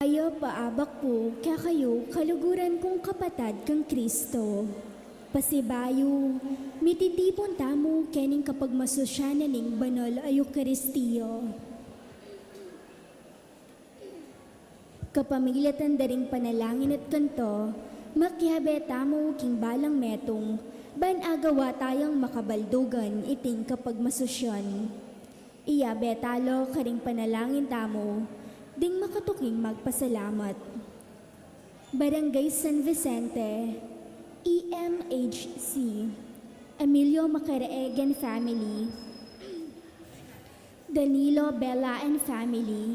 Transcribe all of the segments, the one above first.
Ayo paabak po kaya kayo kaluguran kong kapatad kang Kristo. Pasibayo, mititipon tamo kening kapag masusyanan ning banal ayo Kristiyo. Kapamilatan daring panalangin at kanto, makyabe tamo king balang metong, ban agawa tayong makabaldugan iting kapag masusyan. Iyabe talo karing panalangin tamo, ding makatuking magpasalamat. Barangay San Vicente, EMHC, Emilio Macaraeg and Family, Danilo Bella and Family,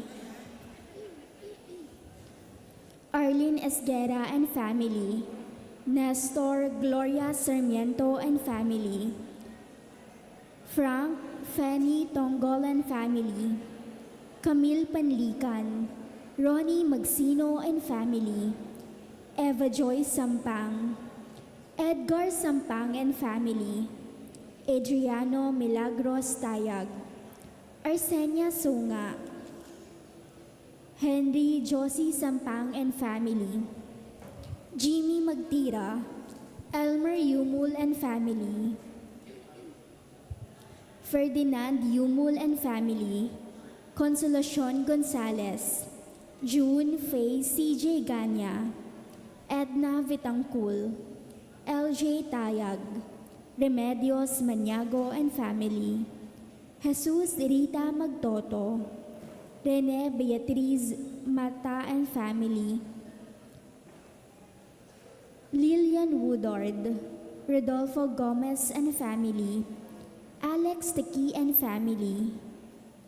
Arlene Esguera and Family, Nestor Gloria Sarmiento and Family, Frank Fanny Tongol and Family, Camille Panlican, Ronnie Magsino and Family, Eva Joy Sampang, Edgar Sampang and Family, Adriano Milagros Tayag, Arsenia Sunga, Henry Josie Sampang and Family, Jimmy Magtira, Elmer Yumul and Family, Ferdinand Yumul and Family, Consolacion Gonzales, June Faye CJ Ganya, Edna Vitangkul, LJ Tayag, Remedios Maniago and Family, Jesus Rita Magtoto, Rene Beatriz Mata and Family, Lillian Woodard, Rodolfo Gomez and Family, Alex Taki and Family,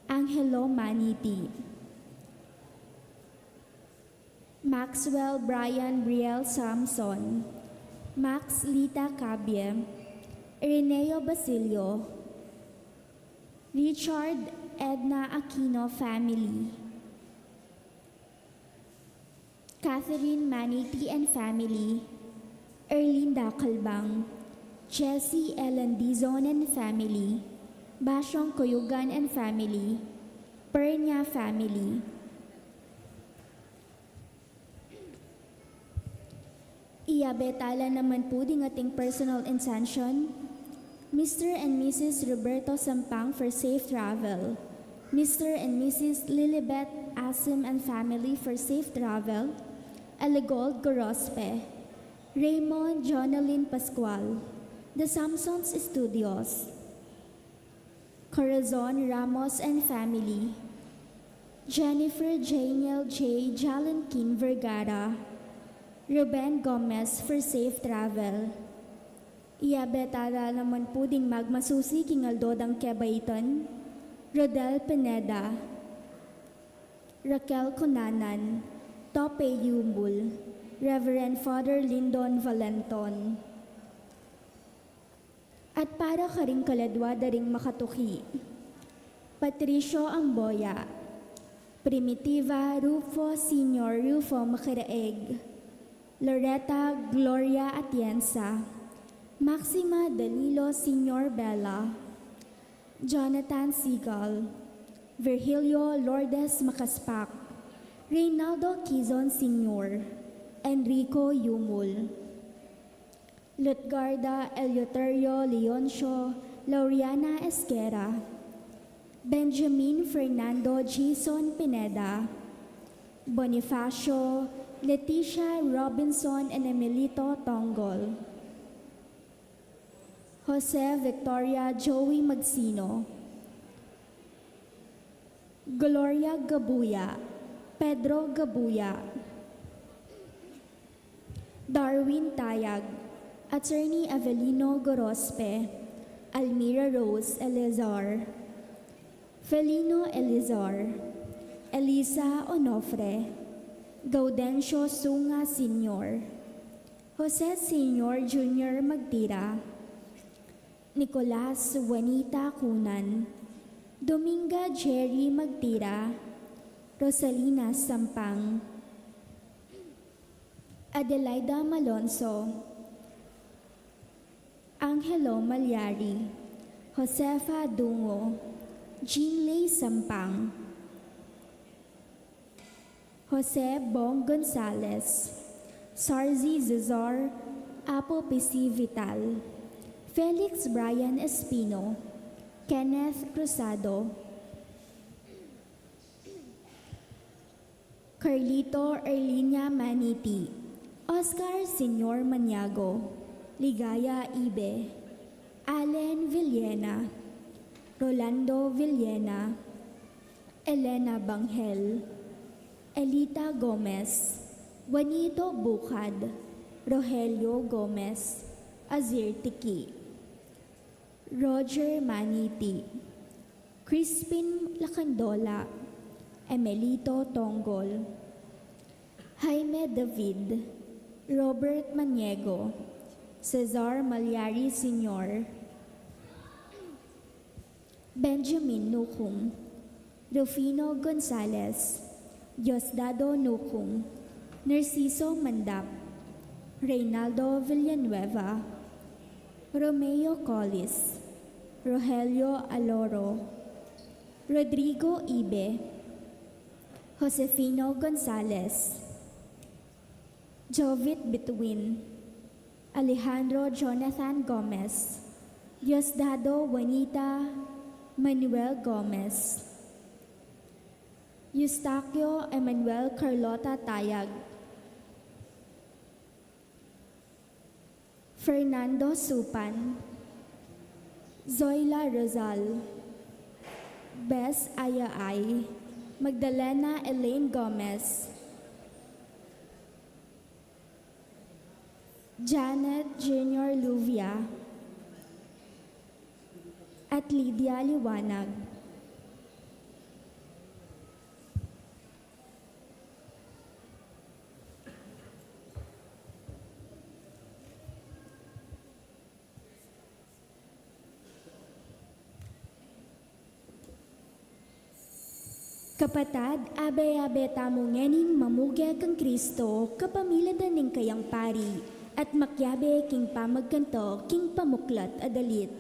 Angelo Maniti, Maxwell Brian Briel Samson, Max Lita Cabie, Ireneo Basilio, Richard Edna Aquino Family, Catherine Maniti and Family, Erlinda Calbang, Jessie Ellen Dizon and Family, Basyong Koyugan and Family, Pernia Family, Iyabetala naman po ding ating personal intention, Mr. and Mrs. Roberto Sampang for safe travel, Mr. and Mrs. Lilibet Asim and family for safe travel, Aligold Gorospe, Raymond Jonalyn Pascual, The Samsons Studios, Corazon Ramos and family, Jennifer Janiel J. Jalankin Vergara, Ruben Gomez for safe travel. Iyabetara naman po ding magmasusi king Aldodang Kebaiton, Rodel Pineda, Raquel Conanan, Tope Yumbul, Reverend Father Lyndon Valenton. At para ka rin kaladwa daring makatuki, Patricio Amboya, Primitiva Rufo Sr. Rufo Macaraeg, Loretta Gloria Atienza, Maxima Danilo Sr. Bella, Jonathan Seagal, Virgilio Lourdes Macaspak, Reynaldo Quizon Sr., Enrico Yumul, Lutgarda Eleuterio Leoncio Laureana Esquera, Benjamin Fernando Jason Pineda, Bonifacio Leticia Robinson and Emilito Tongol, Jose Victoria Joey Magsino, Gloria Gabuya, Pedro Gabuya, Darwin Tayag, Attorney Avelino Gorospe, Almira Rose Elizar, Felino Elizar, Elisa Onofre, Gaudencio Sunga Sr., Jose Sr. Jr. Magtira, Nicolas Juanita Cunan, Dominga Jerry Magtira, Rosalina Sampang, Adelaida Malonzo, Angelo Malyari, Josefa Dungo, Jean Lay Sampang, Jose Bong Gonzalez, Sarzi Zizor, Apo PC Vital, Felix Brian Espino, Kenneth Cruzado, Carlito Erlinia Maniti, Oscar Senyor Maniago, Ligaya Ibe, Allen Villena, Rolando Villena, Elena Banghel, Elita Gomez, Juanito Bukad, Rogelio Gomez, Azir Tiki, Roger Maniti, Crispin Lacandola, Emelito Tonggol, Jaime David, Robert Maniego, Cesar Malyari Sr., Benjamin Nukung, Rufino Gonzalez, Diosdado Nukung, Narciso Mandap, Reynaldo Villanueva, Romeo Collis, Rogelio Aloro, Rodrigo Ibe, Josefino Gonzalez, Jovit Bituin, Alejandro Jonathan Gomez, Diosdado Juanita Manuel Gomez, Eustaquio Emmanuel Carlota Tayag, Fernando Supan, Zoila Rosal, Bess Ayaay, Magdalena Elaine Gomez, Janet Junior Luvia, at Lydia Liwanag. Kapatad, abe-abe tamo ngening mamugya kang Kristo, kapamiladan ning kayang pari, at makyabe king pamagkanto, king pamuklat adalit.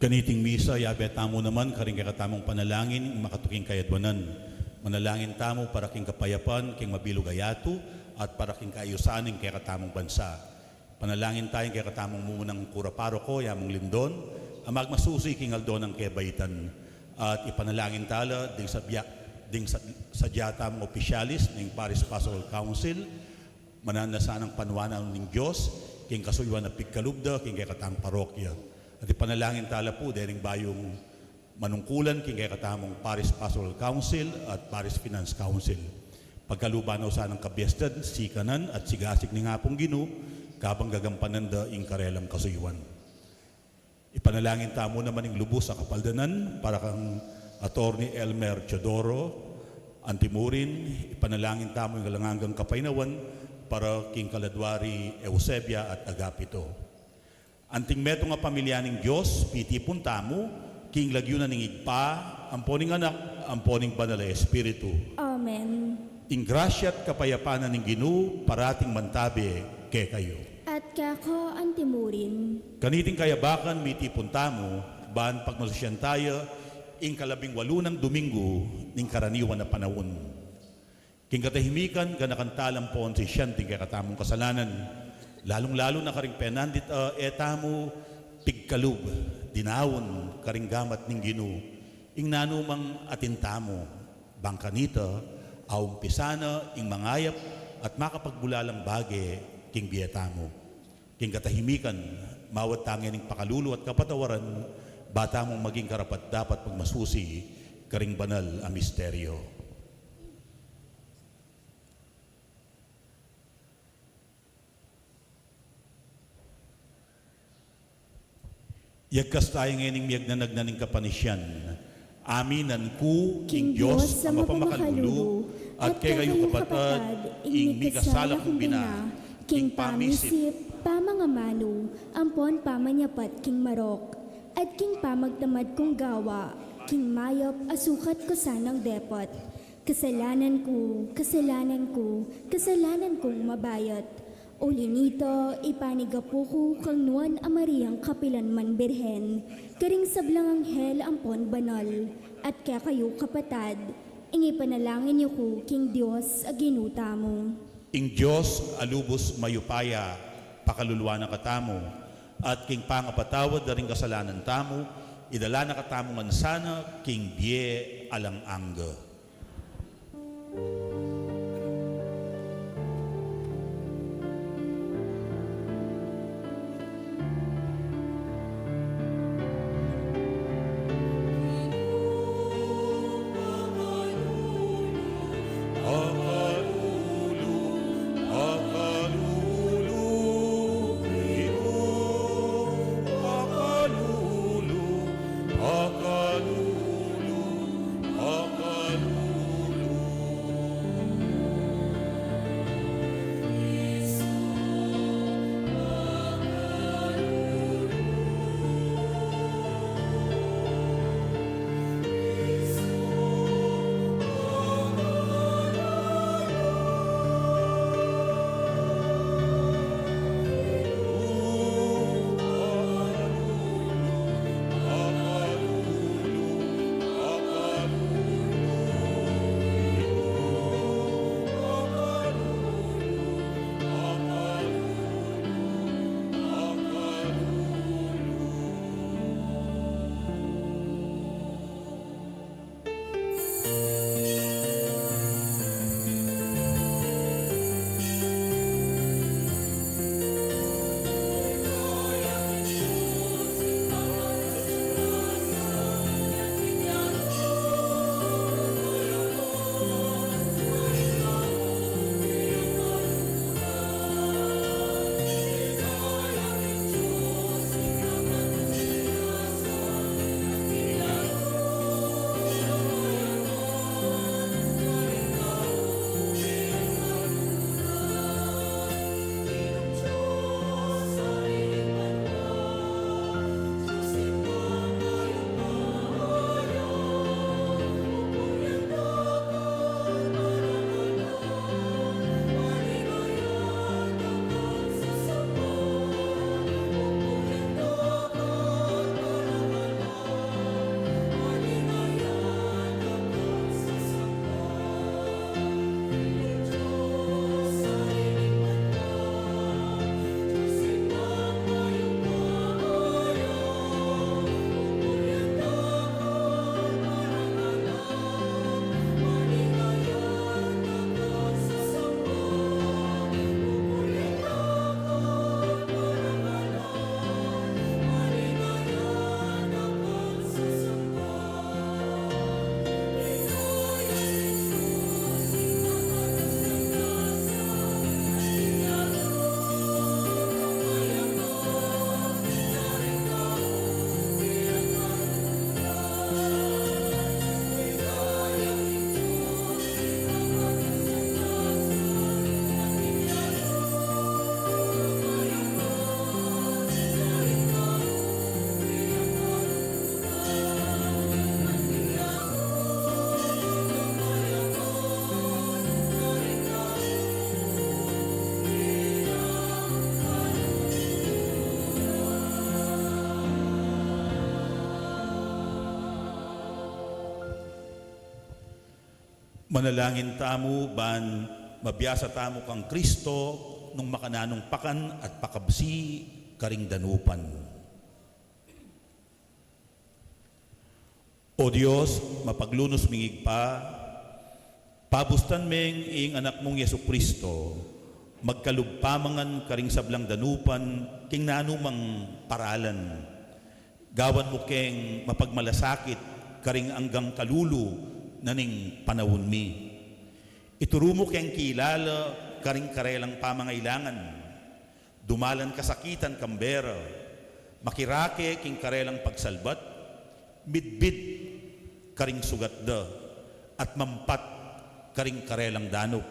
Kaniting misa, yabet tamo naman, karing katamong panalangin, makatuking kayadwanan. Manalangin tamo para king kapayapan, king mabilog ayato, at para king kaayusaning kay katamong bansa. Panalangin tayong kay katamong munang kura paroko, yamong lindon, amag masusi king aldon ng kebaitan. At ipanalangin tala, ding sa diyatamong opisyalis, ng Paris Pastoral Council, mananasan ang panwanan ng Diyos, king kasuywan na pigkalubda, king kay katamong parokya. At ipanalangin tala po, dering bayong manungkulan king kay katamong Paris Pastoral Council at Paris Finance Council. Pagkalubanaw sa ng kabyestad, sikanan at sigasig ni nga pong Ginu, kabang gagampanan da ing karelang kasuywan. Ipanalangin tamo naman ing lubos sa kapaldanan para kang Attorney Elmer Chodoro, Antimurin. Ipanalangin tamo yung kalangangang kapainawan para king Kaladwari Eusebia at Agapito. Anting meto nga pamilya ng Diyos, piti puntamo, king lagyunan ng igpa, amponing anak, amponing banal na Espiritu. Amen. Ting grasya at kapayapanan ng Ginu, parating mantabi kay kayo. At kako antimurin. Kaniting kayabakan, miti puntamo, baan pagmasusyan tayo, ing 18 ng Domingo, ning karaniwan na panahon. King katahimikan, ganakantalang po si siyanting kay katamong kasalanan, lalong-lalo na karing penandit etamo pigkalub, dinawon karing gamat ning Ginu, ing nanumang atintamo, bangkanita, aung pisana, ing mangayap, at makapagbulalang bage, king biyetamo. King katahimikan, mawat tangin ing pakalulu at kapatawaran, bata mong maging karapat dapat pagmasusi, karing banal a misteryo. Yagkas tayo ngayon miyag na nagnaning kapanisyan. Aminan ku, king Diyos, ang mapamakalulu, at kay kayo kapatad, ing mikasala kong bina, king pamisip, pamangamano, ampon pamanyapat king marok, at king pamagtamad kong gawa, king mayop asukat ko sanang depot. Kasalanan ko, kasalanan ko, kasalanan kong mabayat. Uli nito, ipanigapo ko kang nuan amariyang kapilan man birhen, karing sablang anghel ampon banal, at kaya kayo kapatad, ingi panalangin niyo ko, king Diyos, aginuta mo. ing Diyos, alubos mayupaya, pakaluluwa na katamo, at king pangapatawad na rin kasalanan tamo, idala na katamo man sana, king bie alang angga. Manalangin tamo ban mabiyasa tamo kang Kristo nung makananong pakan at pakabsi karing danupan. O Diyos, mapaglunos mingig pa, pabustan meng ing anak mong Yesu Kristo, magkalugpamangan karing sablang danupan, king nanumang paralan. Gawan mo keng mapagmalasakit, karing anggang kalulu, naning panawon mi. Ituro mo keng kilala, karing karelang pamangailangan. Dumalan kasakitan kambera, makirake king karelang pagsalbat, bidbid karing sugat da, at mampat karing karelang danok.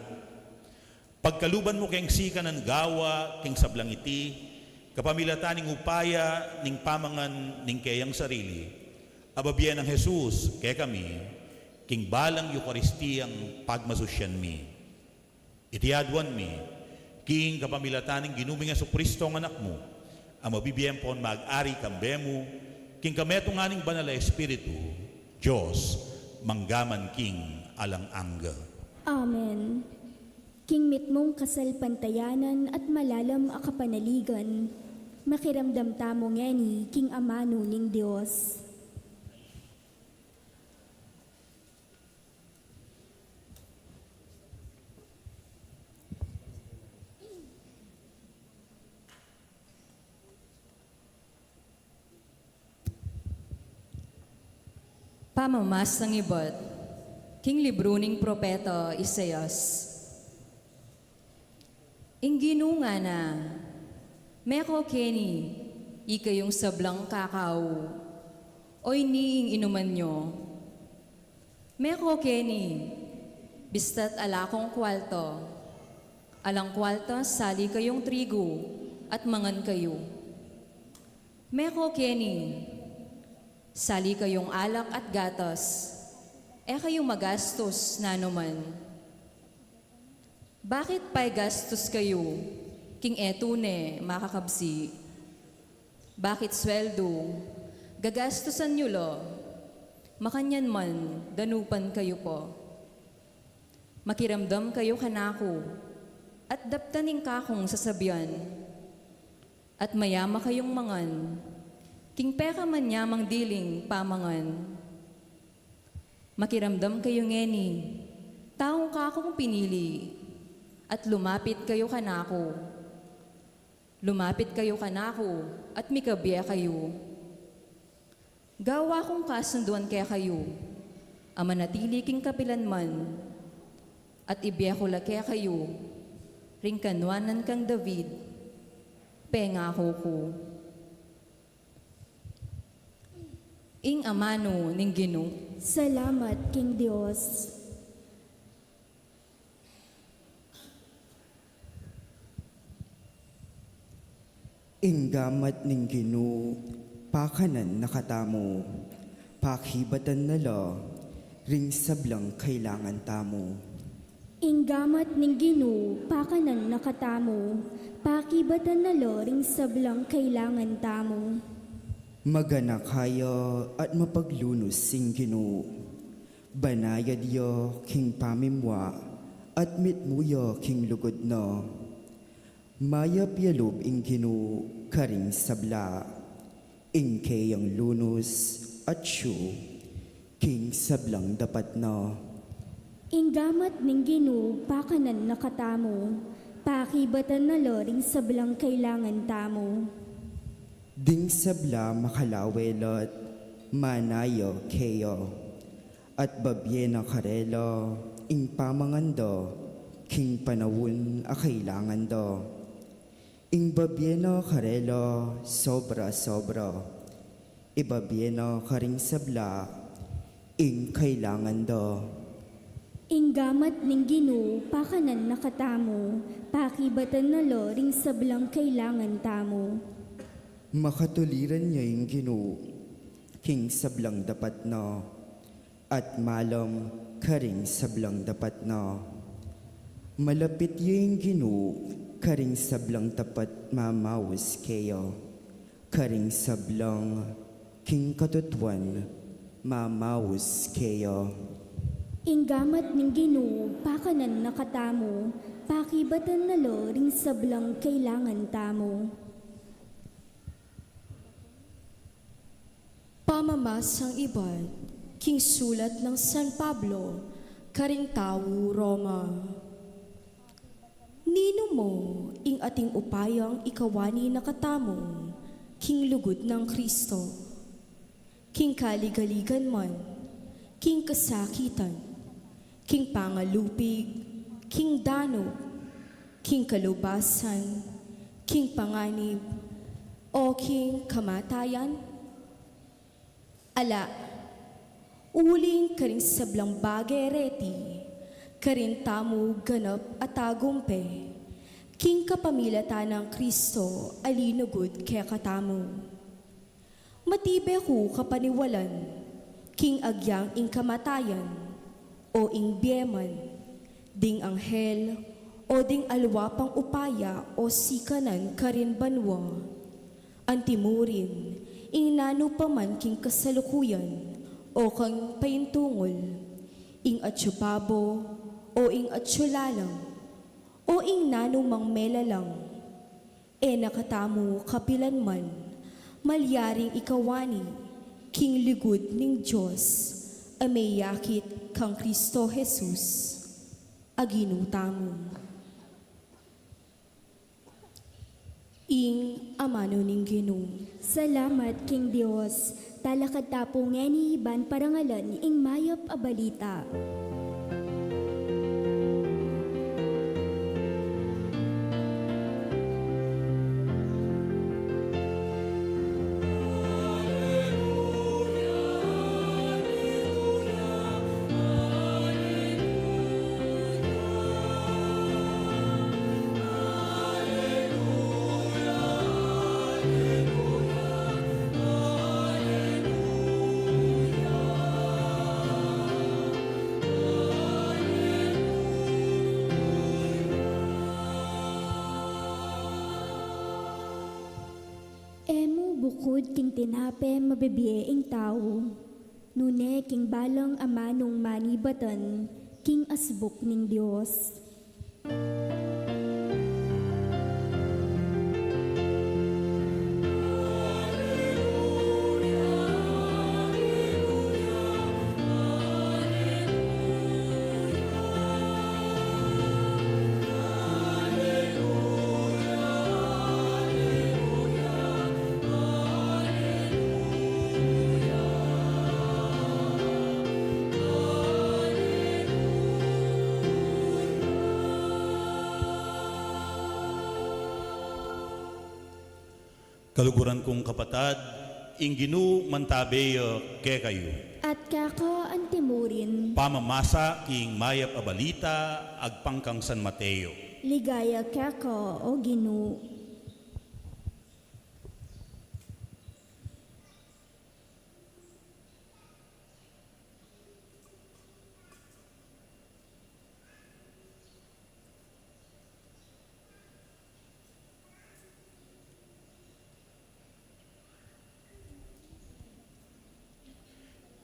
Pagkaluban mo keng sika ng gawa, king sablang iti, kapamilatan ning upaya, ning pamangan, ning kayang sarili, ababiyan ng Jesus, kaya kami, king balang Eukaristiyang pagmasusyan mi. Itiadwan mi, king kapamilatan ning ginuming Yesu Kristo ang anak mo, ang mabibiyan po mag-ari kambemo, king kameto nga ning banal na Espiritu, Diyos, manggaman king alang-angga. Amen. King mitmong kasalpantayanan at malalam a kapanaligan, makiramdam tamo ngeni king amano ning Dios. Pamamas ng ibat, king libro ning propeta Isaias. Inginu nga na, meko keni, ikayong sablang kakao, oy niing inuman nyo. Meko keni, bistat alakong kwalto, alang kwalto sali kayong trigo, at mangan kayo. Meko keni, sali kayong alak at gatas, kayong magastos na naman. Bakit pa'y gastos kayo, king etune makakabsi? Bakit sweldo, gagastosan nyo lo, makanyan man, danupan kayo po. Makiramdam kayo kanako, at daptaning kakong sasabihan, at mayama kayong mangan, king peka man yamang diling pamangan. Makiramdam kayo ngeni, taong kakong pinili, at lumapit kayo kanako. Lumapit kayo kanako, at mikabya kayo. Gawa kong kasunduan kaya kayo, amanatili king kapilanman, at ibiyakula kaya kayo, ringkanwanan kang David, pengako ko. Ing amano ning Ginoo. Salamat, King Dios. Ing gamat ning Ginoo, pakanan nakatamo, pakibatan nala, ring sablang kailangan tamo. Inggamat ning Ginoo, pakanan nakatamo, pakibatan na ring sablang kailangan tamo. Magana kaya at mapaglunos sing Ginoo, banayad yo king pamimwa, at mitmuyo king lugod na. Mayap yalob ing Ginoo, karing sabla, ing kayang lunos at siyo, king sablang dapat na. Inggamat ning Ginoo, pakanan nakatamo, pakibatan na ring sablang kailangan tamo. Ding sabla makalawelot, manayo keyo, at babye na karelo, ing pamangando, king panawun a kailangan do. Ing babye na karelo, sobra-sobra, ibabye na karing sabla, ing kailangan do. Inggamat ning Ginoo, pakanan nakatamo, pakibatan na ring sablang kailangan tamo. Makatuliran niya yung Ginoo, king sablang dapat na, at malam karing sablang dapat na. Malapit yung Ginoo, karing sablang dapat mamawas kayo, karing sablang king katutuan mamawas kayo. Inggamat ning Ginoo pakanan nakatamo, pakibatan nalo ring sablang kailangan tamo. Pamamasang iban, king sulat ng San Pablo, karing tawo Roma. Nino mo, ing ating upayang ikawani nakatamo, king lugod ng Kristo. King kaligaligan man, king kasakitan, king pangalupig, king danog, king kalubasan, king panganib, o king kamatayan? Ala, uling karing sablang bagay reti, karin tamu ganap at tagumpe, king kapamilata ng Kristo alinugod kaya katamu. Matibe ko kapaniwalan, king agyang ing kamatayan, o ing bieman, ding anghel, o ding alwapang upaya o sikanan karin banwa, antimurin, ing nano paman king kasalukuyan, o kang paintungol, ing atsyupabo, o ing atsyulalang, o ing nano mang melalang, e nakatamu kapilan man, malyaring ikawani, king ligud ning Diyos, amay yakit kang Kristo Jesus, aginutamo. Ing amano ning Ginoo. Salamat King Dios, talakad tapo ngeni iban parangalan ing mayap a balita. Emo bukod king tinape mabibiye ing tao, nune king balang amanong manibatan, king asbuk ning Dios. Kaluguran kong kapatad, ing Ginoo mantabeyo ke kayo. At kako antimurin, Pamamasa king mayap a balita agpangkang San Mateo. ligaya kako o Ginoo.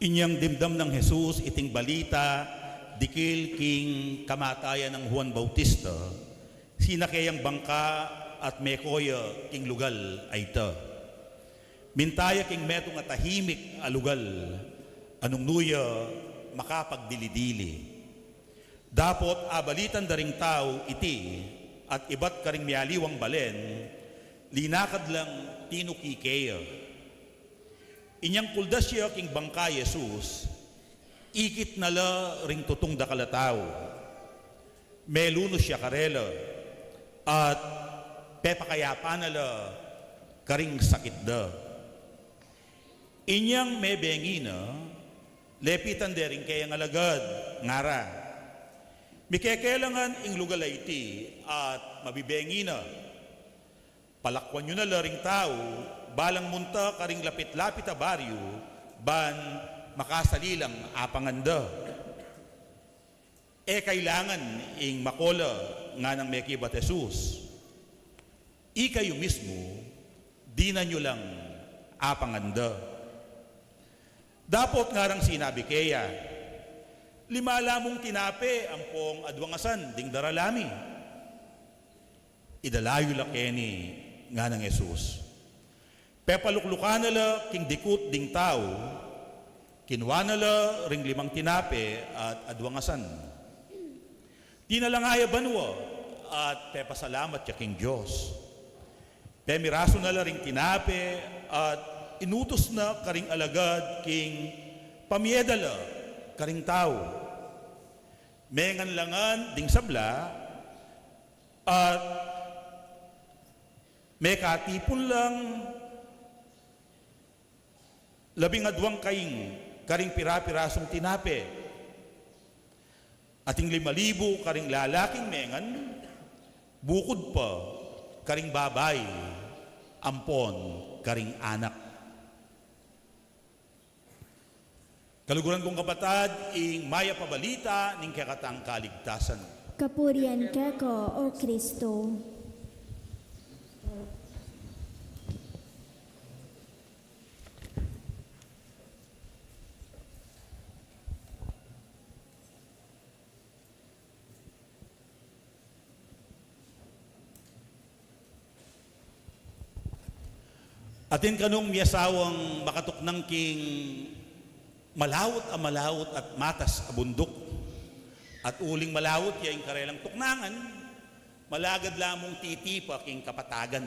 Inyang dimdam ng Jesus iting balita, dikil king kamatayan ng Juan Bautista, sinakayang bangka at mekoya king lugal ay ta. Mintaya king metong atahimik alugal, anong nuya makapagdilidili. Dapot abalitan daring tao iti, at ibat karing mialiwang balen, linakad lang tinukikeya. Inyang kuldas siya king bangka Jesus, ikit nala ring tutong dakalataw. Meluno siya karela, at pepakayapa nala karing sakit da. Inyang mebengina, lepitan dering kayang alagad, ngara. Mikekelangan ing lugalay iti, at mabibengina. Palakwan nyo na laring tao, balang munta karing lapit-lapit a baryo, ban makasalilang apanganda. E kailangan ing makola nga ng mekibat Jesus. Ikayo mismo, di na nyo lang apanganda. Dapot nga rang sinabi kaya, Lima lamong tinape, ampong adwangasan, ding daralami. Idalayo la keni nga ng Jesus. Pepaluklukan nala king dikut ding tao, kinuha nala ring 5 tinape at adwangasan. Tinalangaya banwa at pepasalamat ya king Diyos. Pemiraso nala ring tinape at inutos na karing alagad king pamiedala karing tao. Mengan langan ding sabla at may katipon lang 12 karing pira-pirasong tinape. Ating 5,000 karing lalaking mengan, bukod pa karing babay, ampon karing anak. Kaluguran kong kapatad, ing maya pabalita ning kakatang kaligtasan. Kapurian keko, O Kristo. Atin kanong miyasawang makatuknang king malawot at matas a bundok. At uling malawot ya ing karelang tuknangan, malagad lamong titipa king kapatagan.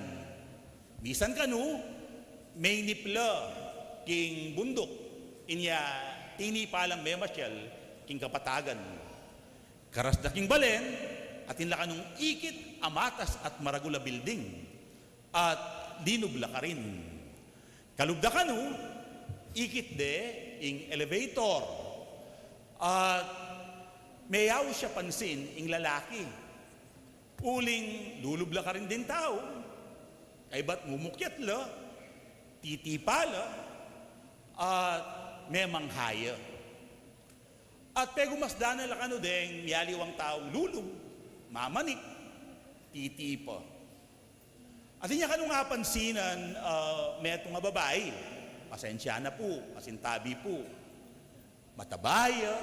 Bisan kanu, may nipla king bundok, inya tinipa lang memasyal king kapatagan. Karas da king balen, atin la kanong ikit, amatas at maragula building. At dinubla ka rin. Kalubda ka no, ikit de, ing elevator. At mayaw siya pansin, ing lalaki. Uling, lulubla ka rin din tao. Ay ba't mumukyat la, titipa la, at may manghaya. At pegumasdan na lakano deng miyaliwang taong lulub, mamanik, titipa. At niya kanong nga pansinan, may itong nga babae, pasensya na po, pasintabi po, matabaya,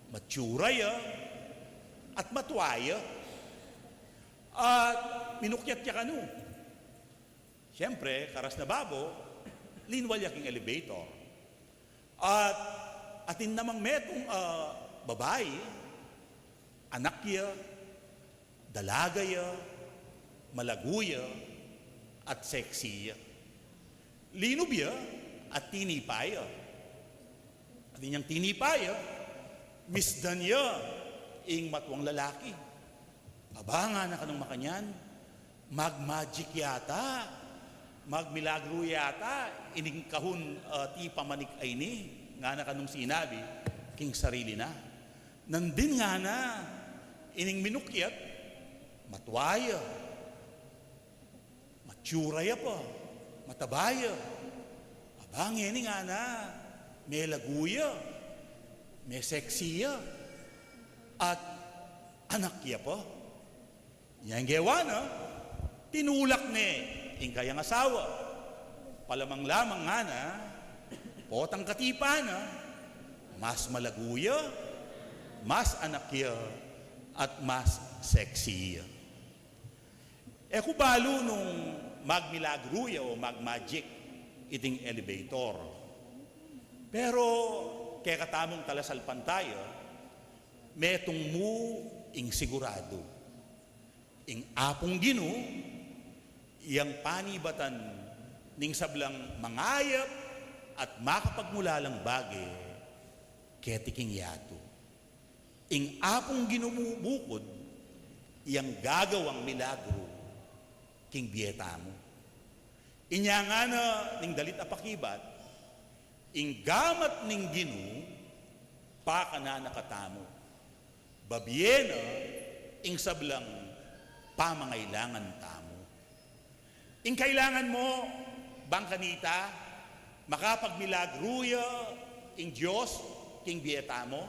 matsuraya, at matwaya. At minukyat niya kanu. Siyempre, karas na babo, linwal yaking elevator. At atin namang metong babae, anak ya, dalaga ya, malaguya, at sexy. Linubya at tinipaya. At inyang tinipaya, misdan ya, ing matwang lalaki. Abanga na kanong makanyan, magmagic yata, magmilagro yata, ining kahun ti pamanik ay ni, nga na kanong sinabi, king sarili na. Nandin nga na, ining minukyat, matwaya, matsuraya pa, matabaya, abangin nga na, may laguya, may seksiya, at anak ya pa. Yang gewa na, tinulak ni, ing kayang asawa, palamang lamang nga na, potang katipa na, mas malaguya, mas anak ya, at mas seksiya. E kubalo nung magmilagruya o magmagic iting elevator. Pero kaya katamong talasalpan tayo, metong mo ing sigurado. Ing apong gino, iyang panibatan ning sablang mangayap at makapagmulalang bagay ketiking yato. Ing apong ginumubukod, iyang gagawang milagro king biyeta mo. Inya nga na ning dalit apakibat, ing gamat ning ginu, paka na nakatamo. Babiyena, ing sablang pamangailangan tamo. Ing kailangan mo, bangkanita, makapagmilagruya, ing Diyos, king biyeta mo,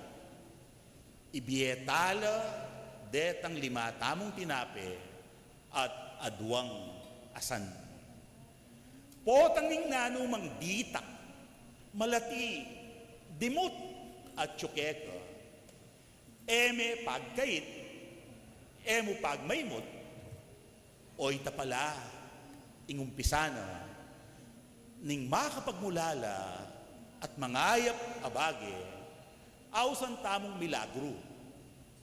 ibiyetala, detang 5 tamong tinape, at adwang asan. Potang ning nano mang ditak, malati, dimot, at tsukeka, eme pagkait, emo pagmaymot, o ita pala, ingumpisa na, ning makapagmulala at mangayap abage, awsan tamong milagro,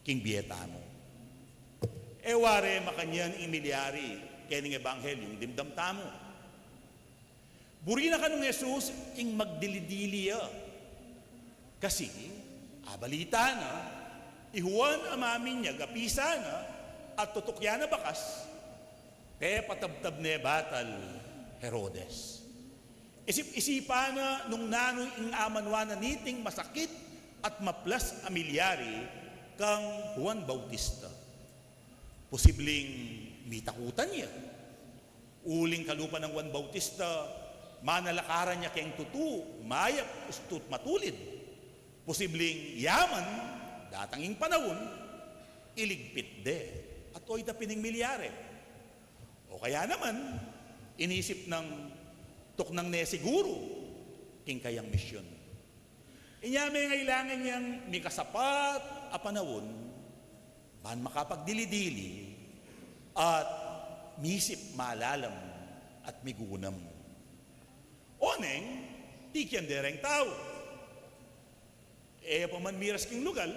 king bietamo. Eware makanyan imilyari, kening ebanghelyo, dimdam tamo. Buri na kanong Jesus, ing magdilidiliya. Kasi, abalita na, ihuwan amamin niya, gapisa na, at tutukya na bakas, kaya patabtab na batal Herodes. Isip-isipa na nung nanoy ing amanwa na niting masakit at maplas amilyari kang Juan Bautista. Posibleng mitakutan niya. Uling kalupa ng Juan Bautista, manalakaran niya keng tutu, mayap, ustut matulid. Posibleng yaman, datanging panahon, iligpit de, at oy da pining milyare. O kaya naman, inisip ng tuknang ne siguro, king kayang misyon. Inya may ngailangan niyang may kasapat a panahon, man makapagdili-dili, at misip malalam at migunam. Oneng, tikyan dereng tao. E paman miras king lugal,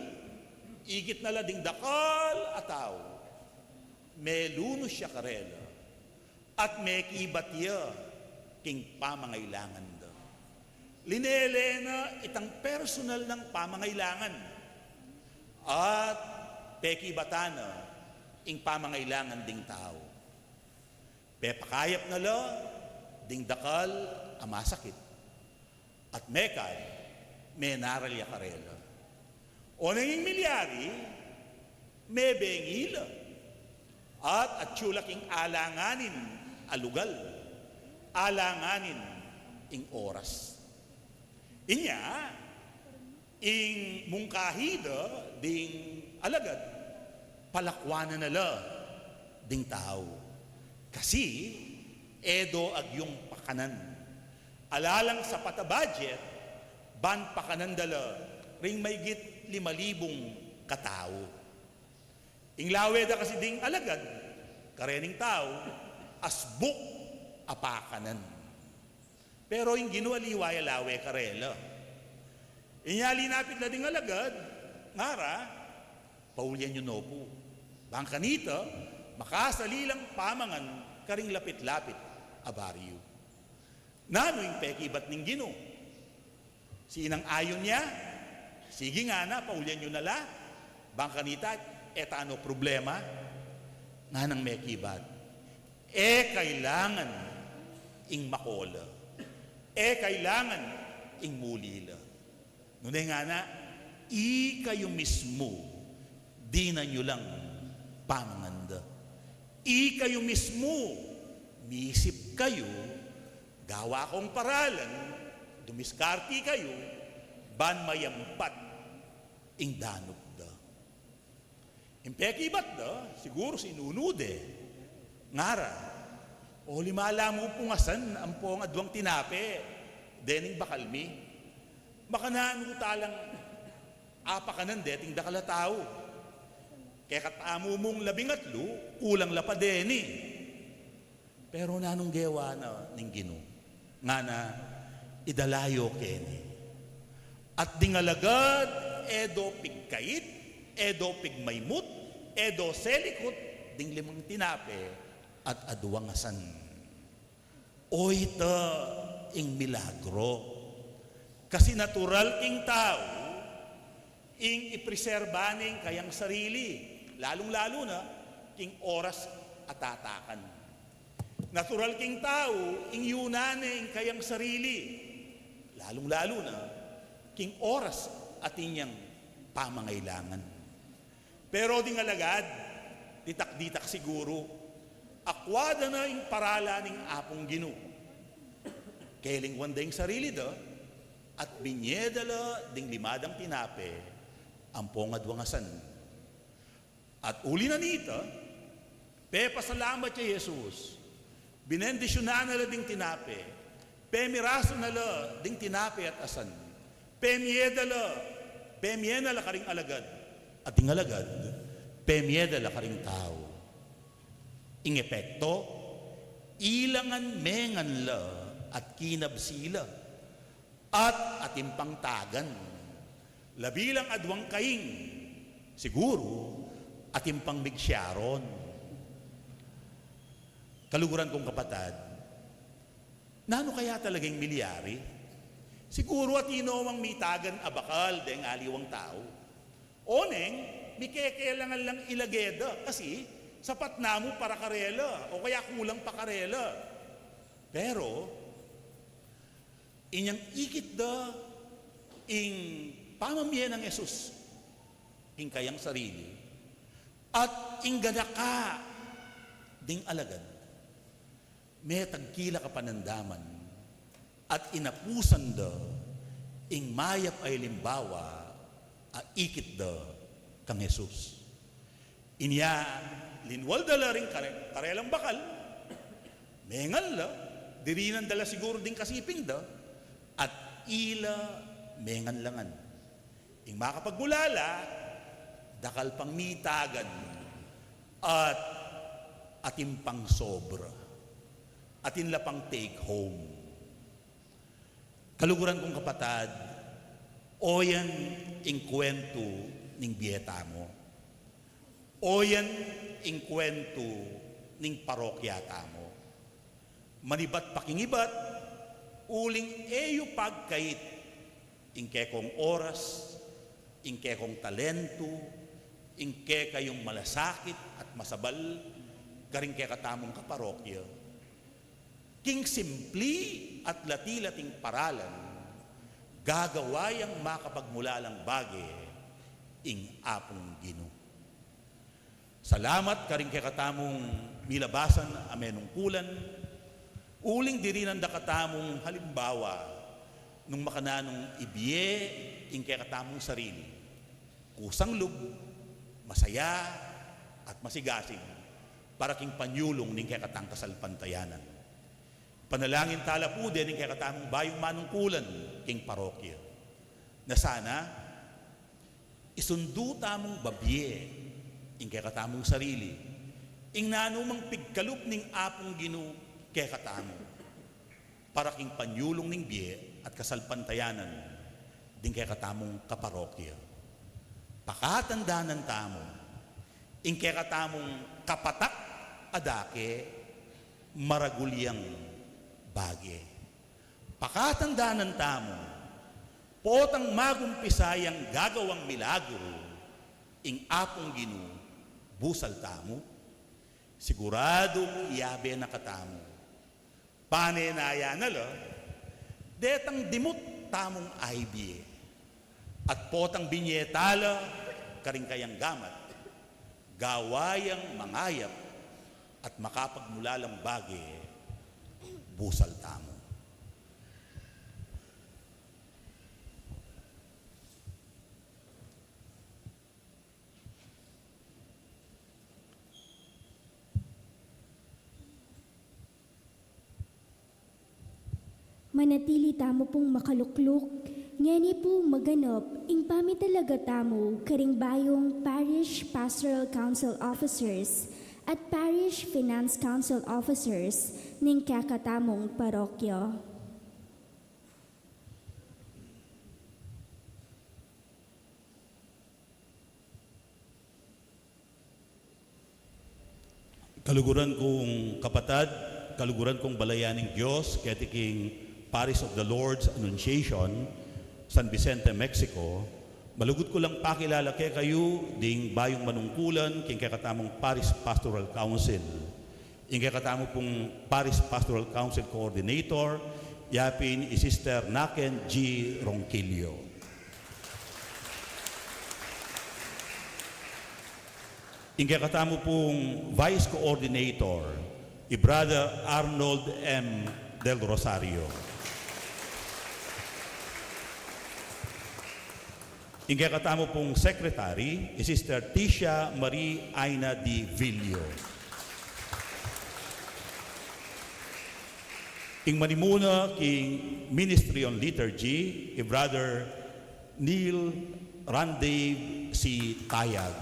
igit na lading dakal a tao. May lunos siya karela, at may kibatya king pamangailangan da. Linelena itang personal ng pamangailangan, at pekibatana ing pamangailangan ding tao. Pepakayap na la, ding dakal amasakit. At mekay, menaralya karela. O nanging milyari, may bengila. At atsulaking alanganin alugal, alanganin ing oras. Inya, ing mungkahida ding alagad, palakwanan na la ding tao. Kasi, edo agyong pakanan. Alalang sa patabudget, ban pakanan dala, ring maygit 5,000 katao. Inglawe da kasi ding alagad, karening tao, asbuk apakanan. Pero yung ginualiwaya lawe karela. Inyali napit na ding alagad, ngara, paulyan yun no po. Bangkanita, makasalilang pamangan, karing lapit-lapit, abaryo. Nano yung pekibat ning Gino? Sinang ayon niya? Sige nga na, paulyan nyo nala. Bangkanita, etano problema? Nga nang mekibat. Kailangan ing makola. Kailangan ing mulila. Ngunit nga na, kayo mismo, di na nyo lang pamanganda. Kayo mismo, misip kayo, gawa kong paralan, dumiskarti kayo, ban mayampat ing danop da. Impekibat da, siguro sinunude, ngara, o limala mo pungasan ang pong adwang tinape, dening bakalmi, baka naanutalang apakanan deting dakalatao. Kaya katamo mong 13, kulang lapadeni. Pero nanong gewa na ning Gino, nga na idalayo keni. At dingalagad, edo pigkait, edo pigmaymut, edo selikot, ding 5 tinape, at aduwangasan. O ita ing milagro. Kasi natural king tao, ing ipreserbaning kayang sarili, lalong-lalo na, king oras at tatakan. Natural king tao, ing yunaning kayang sarili, lalong-lalo na, king oras at inyang pamangailangan. Pero ding alagad, ditak-ditak siguro, akwada na ing parala ning apong Gino. Keling wanda ing sarili da, at binyedala ding 5 tinape, ampong adwangasan. At uli na nita, pasalamat siya Jesus, binendisyonan nala ding tinape, miraso nala ding tinape at asan, mienala karing alagad, at ingalagad, pemieda la karing tao. Ing epekto, ilangan mengan la at kinabsila, at atimpang tagan, labilang adwang kaing, siguro, atimpang migsyaron. Kaluguran kong kapatad, nano kaya talagang milyari? Siguro at inomang mitagan abakal deng aliwang tao. Oneng, mikekailangan lang ilageda kasi sapat na mo para karela o kaya kulang pa karela. Pero, inyang ikit da ing pamamye ng Yesus, ing kayang sarili, at ing ganaka ding alagad, may tagkila ka panandaman, at inapusan da ing mayap ay limbawa, a ikit da kang Jesus. Inya, linwal dala rin karelang bakal, mengal la, dirinan dala siguro din kasiping da, at ila mengan langan. Ing makapagmulala, dakal pang mitagan, at atin pang sobra, atin la pang take home. Kaluguran kong kapatad, o yan ing kwento ning biyeta mo. O yan ing kwento ning parokyata mo. Manibat pakingibat, uling eyo pagkait, ing kekong oras, ing kekong talento, ing kekayong malasakit at masabal, karing kekatamong kaparokya. King simpli at lati-lating paralan, gagawayang makapagmulalang bagay, ing apong Ginoo. Salamat karing kekatamong milabasan amenungkulan, uling dirinan da katamong halimbawa, nung makananong ibiye, ing kekatamong sarili. Kusang lub, masaya, at masigasig, para king panyulong ning kekatang kasalpantayanan. Panalangin tala po din ning kekatamong bayong manungkulan, king parokya. Na sana, isundu tamong babye, ing kekatamong sarili, ing nanumang pigkalup ning apong Ginoo kekatamo, para king panyulong ning biye at kasalpantayanan, ding kekatamong kaparokya. Pakatandaanan tamo, ing kekatamong kapatak adake, maragulyang bagay. Pakatandaanan tamo, potang magumpisayang gagawang milagro, ing apong Ginoo, busal tamo, siguradong iyabe na katamo. Panenaya na la, detang dimut tamong IBA, at potang binyetala, karing kayang gamat, gawayang mangayap, at makapagmulalang bagay, busal tamo. Manatili tamo pong makalukluk, ngani po maganap, ing pami talaga tamo, karing bayong Parish Pastoral Council Officers at Parish Finance Council Officers ning kakatamong parokya. Kaluguran kong kapatad, kaluguran kong balayaning Diyos, ketiking Parish of the Lord's Annunciation, San Vicente, Mexico, malugod ko lang pakilala kay kayo ding bayong manungkulan king kakatamong Parish Pastoral Council. Ing kakatamo pong Parish Pastoral Council Coordinator, yapin i Sister Naken G. Ronquillo. Ing kakatamo pong Vice Coordinator, i Brother Arnold M. Del Rosario. Ing kakatamo pong Secretary, i Sister Tisha Marie Aina Di Villo. Ing manimuna king Ministry on Liturgy, i Brother Neil Randave C. Tayag.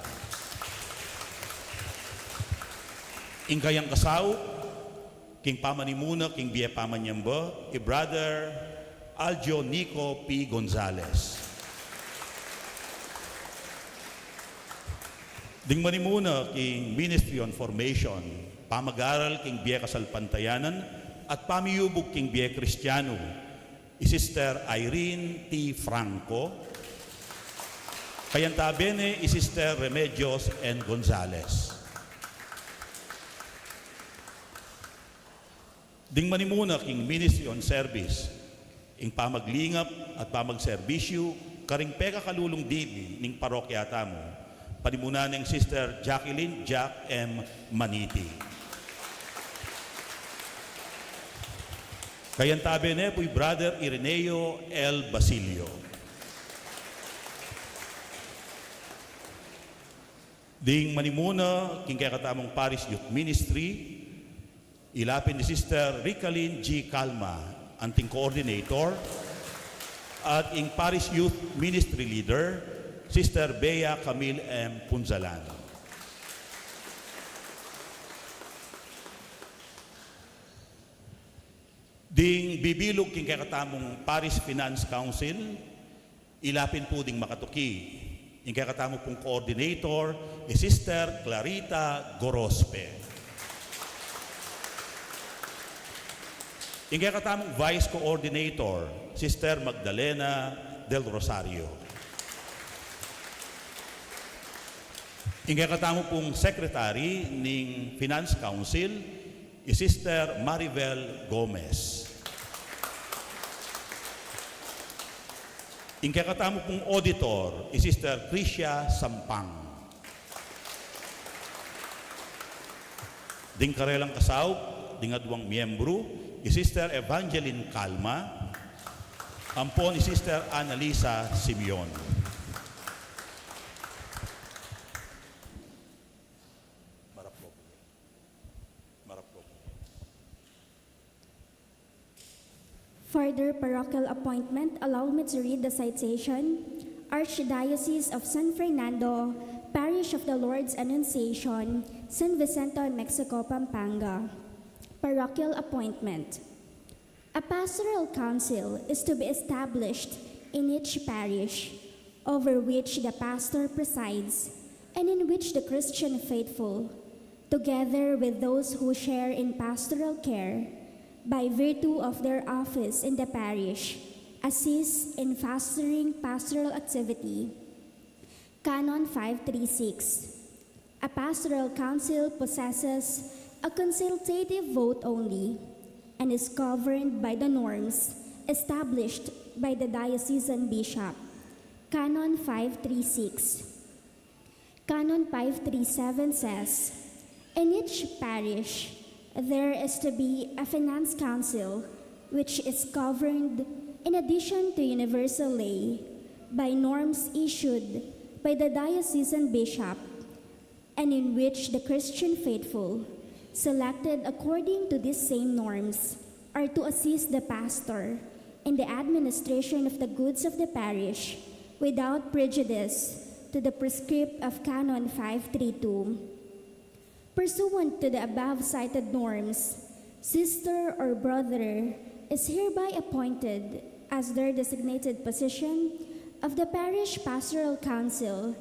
Ingkayang kasaw, king pamanimuna, king biya pamanyamba, Brother Aljo Nico P. Gonzales. Ding manimuna, king Ministry on Formation, pamag-aral, king biya kasalpantayanan, at pamiyubog, king biya Kristiyano, Sister Irene T. Franco, kayantabene, Sister Remedios N. Gonzales. Ding manimuna, king Ministry on Service, ing pamaglingap at pamagserbisyo, karing peka kalulong dibi ning parokya tamo, panimuna ng Sister Jacqueline Jack M. Maniti. Kayantabi ne po'y Brother Ireneo L. Basilio. Ding manimuna, king kakatamong Parish Youth Ministry, ilapin ni Sister Ricalyn G. Calma, anting coordinator, at ing Parish Youth Ministry Leader, Sister Bea Camille M. Punzalan. Ding bibilog king kakatamong Parish Finance Council, ilapin po ding makatuki. Ing kakatamong pong coordinator, Sister Clarita Gorospe. Ing kakatamong Vice Coordinator, Sister Magdalena del Rosario. Ing kakatamong pong Secretary ng Finance Council, Sister Maribel Gomez. Ing kakatamo pong auditor, Sister Tricia Sampang. Ding karelang kasaw, ding adwang miyembro, Sister Evangeline Calma, ampon Sister Annalisa Simeon. Further parochial appointment, allow me to read the citation. Archdiocese of San Fernando, Parish of the Lord's Annunciation, San Vicente, Mexico, Pampanga. Parochial appointment. A pastoral council is to be established in each parish, over which the pastor presides, and in which the Christian faithful, together with those who share in pastoral care, by virtue of their office in the parish, assist in fostering pastoral activity. Canon 536. A pastoral council possesses a consultative vote only and is governed by the norms established by the diocesan bishop. Canon 536. Canon 537 says, in each parish, there is to be a finance council which is governed, in addition to universal lay, by norms issued by the diocesan bishop, and in which the Christian faithful, selected according to these same norms, are to assist the pastor in the administration of the goods of the parish without prejudice to the prescript of Canon 532. Pursuant to the above-cited norms, sister or brother is hereby appointed as their designated position of the Parish Pastoral Council,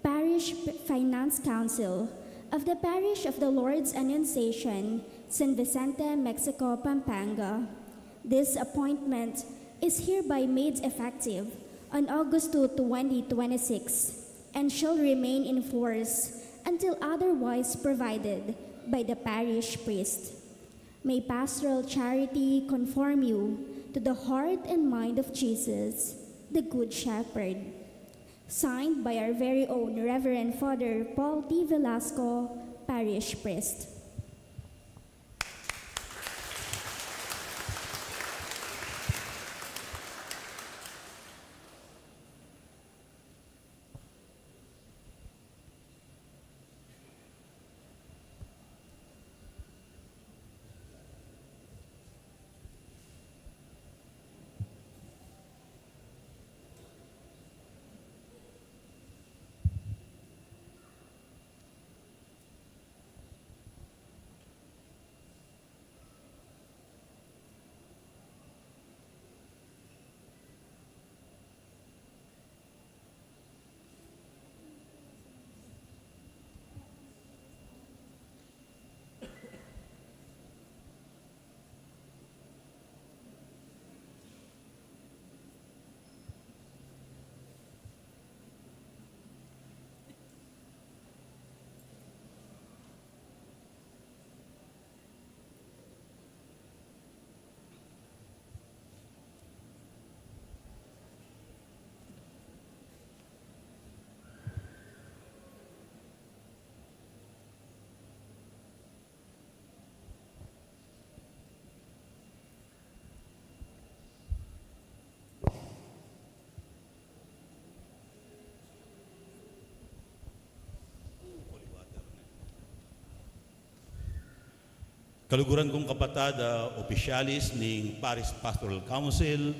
Parish Finance Council of the Parish of the Lord's Annunciation, San Vicente, Mexico, Pampanga. This appointment is hereby made effective on August 2, 2026 and shall remain in force until otherwise provided by the parish priest. May pastoral charity conform you to the heart and mind of Jesus, the Good Shepherd. Signed by our very own Reverend Father Paul T. Velasco, Parish Priest. Kaluguran kong kapatad, opisyalis ng Paris Pastoral Council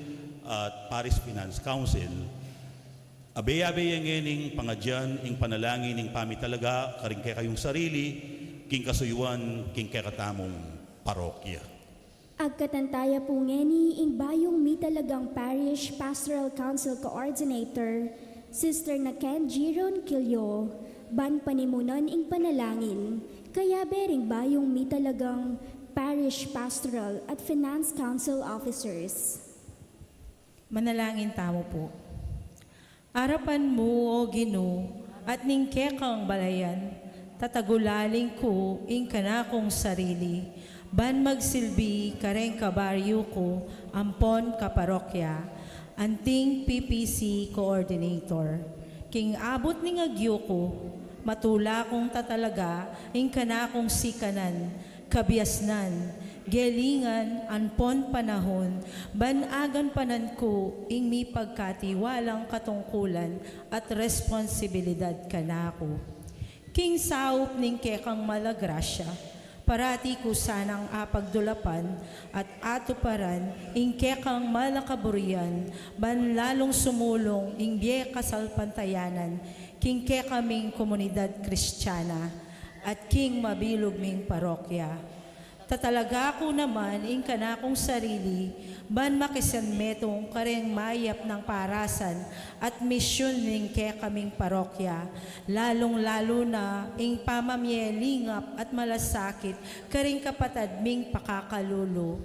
at Paris Finance Council. Abe-abe yang ening pangadyan, ing panalangin, ing pamitalaga, karing kay kayong sarili, king kasuyuan, king kay katamong parokya. Agkatantaya po ngeni ing bayong mi talagang Parish Pastoral Council Coordinator, Sister na Ken Giron Kilyo, ban panimunan ing panalangin, kaya bering bayong mi talagang Parish Pastoral at Finance Council Officers. Manalangin tamo po. Arapan mo, O Ginoo, at ningkekang balayan, tatagulaling ko ing kanakong sarili, ban magsilbi kareng kabaryo ko, ampon kaparokya, anting PPC Coordinator. King abot ning agyo ko, matula kong tatalaga ing kanakong sikanan, kabiasnan, gelingan, anpon panahon, banagan panan ko, ing mi pagkatiwalang katungkulan at responsibilidad kanako. King saup ning kekang malagrasya, parati ko sanang apagdulapan at atuparan, ing kekang malakaburian, ban lalong sumulong, ing biye kasalpantayanan, king kekaming komunidad kristyana, at king mabilog ming parokya. Tatalaga ko naman ing kanakong sarili, ban makisanmetong kareng mayap ng parasan at misyon ning kaya kaming parokya, lalong-lalo na ing pamamyelingap at malasakit kareng kapatad ming pakakalulo.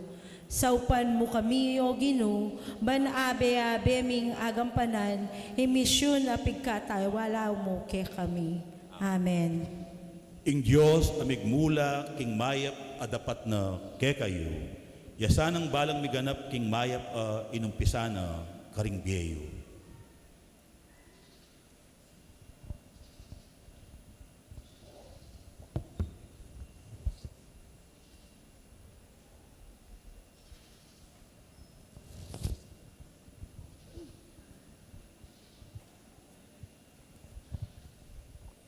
Saupan mo kami, O Ginoo, ban abe-abe ming agampanan, misyon na pigkatawala mo kay kami. Amen. Ing Diyos amigmula king mayap dapat na kekayo. Yasanang balang miganap king mayap inumpisana karing biyeyo.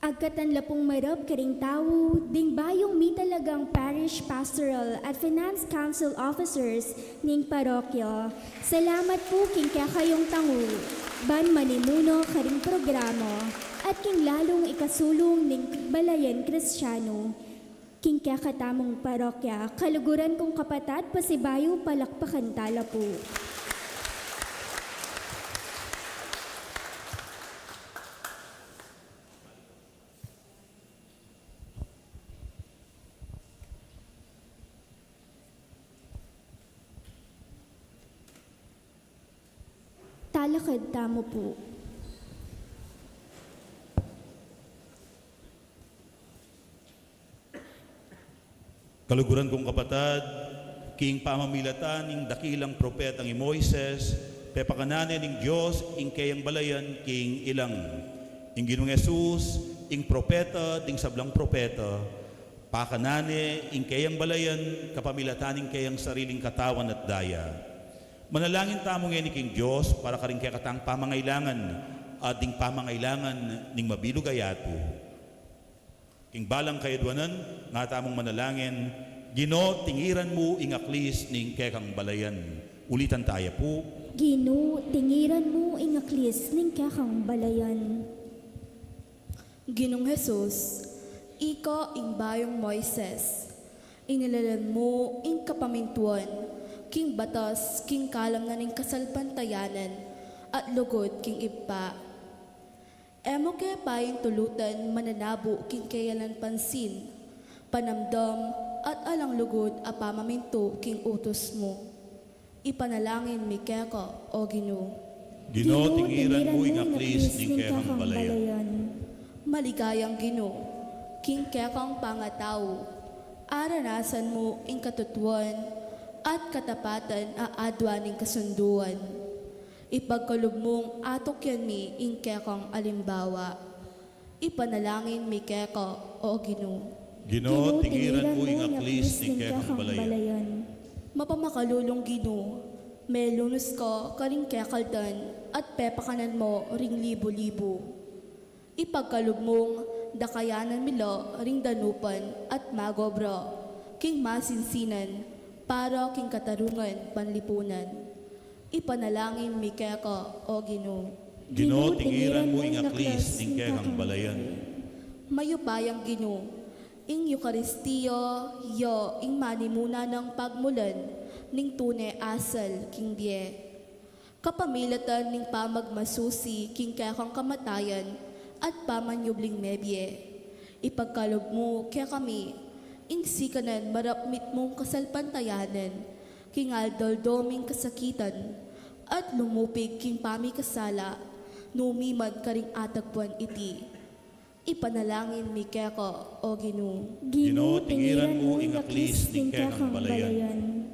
Agkatanla pong marab karing tao, ding bayong mi talagang Parish Pastoral at Finance Council Officers ning parokya. Salamat po king kaya kayong tango, ban manimuno karing programa, at king lalong ikasulong ning balayan Kristiyano. King kaya katamong parokya, kaluguran kong kapatad, pasibayo palakpakan tala po. Talakad tamo po. Kaluguran kong kapatad, king pamamilatan ing dakilang propetang Moises, pepakananen ing Diyos ing kayang balayan king ilang. Ing Ginoong Jesus, ing propeta ding sablang propeta, pakanane ing kayang balayan kapamilatan ing kayang sariling katawan at daya. Manalangin tamo ngayon king Diyos para karing kaya katang pamangailangan at ding pamangailangan ning mabilog ayato. King balang kayadwanan, nga tamong manalangin, Ginoo, tingiran mo ing aklis ning kekang balayan. Ulitan tayo po. Ginoo, tingiran mo ing aklis ning kakang balayan. Ginong Jesus, ika ing bayong Moises, inilalan mo ing kapamintuan, king batas, king kalam na ning kasalpantayanan, at lugod king ipa. Emo kaya payong tulutan mananabo king kayalan pansin, panamdam at alang lugod a pamaminto king utos mo. Ipanalangin mi keka, O Ginoo. Ginoo, tingiran mo ing aklis ning kekang balayan. Maligayang Ginoo, king kekang pangatao, aranasan mo ing katutuan at katapatan a adwa ning kasunduan. Ipagkalub mong atok yan mi ing kekang alimbawa. Ipanalangin mi keka, O Ginoo. Ginoo, tingiran mo ing aklis ning kekang balayan. Mapamakalulong Ginoo, may lunos ka karing kekaldan at pepakanan mo ring libo-libo. Ipagkalub mong dakayanan mila ring danupan at magobra. king masinsinan, para king katarungan panlipunan. Ipanalangin mi keko, o Ginoo. Ginoo, tingiran mo ing aklis ning kekang balayan. Mayupayang Ginoo, ing Eukaristiyo, yo ing manimuna ng pagmulan, ning tunay asal king die. Kapamilatan ning pamagmasusi king kekang kamatayan, at pamanyubling mebye. Ipagkalob mo kaya kami, ing sikanan marapmit mong kasalpantayanan, king aldoldoming kasakitan, at lumupig king pamikasala, numimad karing atagpuan iti. Ipanalangin mi keko, o Ginoo. Ginoo, tingiran mo ing aklis ning kekang balayan.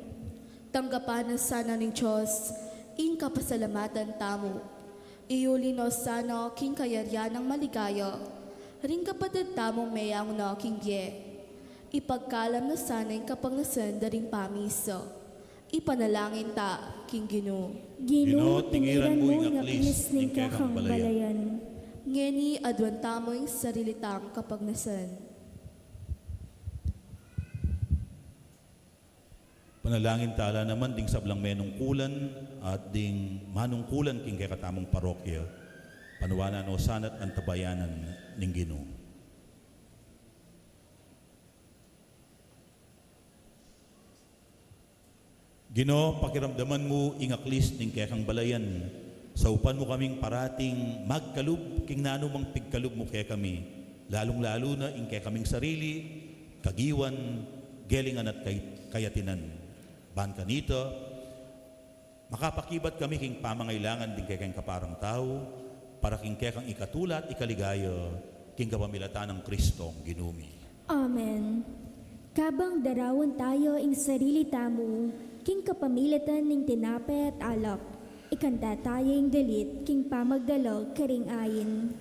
Tanggapan sana ning Diyos, ing kapasalamatan tamo. Iulinos sana king kayaryan ng maligaya, ring kapatid tamong mayang na king bye. Ipagkalam na sana ing kapangnasan daring pamiso. Ipanalangin ta, king Ginoo. Ginoo, tingiran mo ing aklis ning kekang balayan. Ngeni adwan tamo ing sarilitang kapagnasan. Panalangin tala naman ding sablang menungkulan at ding manungkulan king kekatamong parokya. Panuwanan o sanat ang tabayanan ning Ginoo. Ginoo, pakiramdaman mo ing aklis ning kekang balayan. Sa upan mo kaming parating magkalub king nanumang pigkalub mo kaya kami. Lalong-lalo na ing kaya kaming sarili, kagiwan, gelingan at kayatinan. Ban kanito, makapakibat kami king pamangailangan din kaya kaparang tao, para king kaya kang ikatulat, ikaligayo, king kapamilatan ng Kristong ginumi. Amen. Kabang darawon tayo ing sarili tamo, king kapamilatan ning tinapay at alak, ikanta tayo ing dalit, king pamagdalaw karing ayin.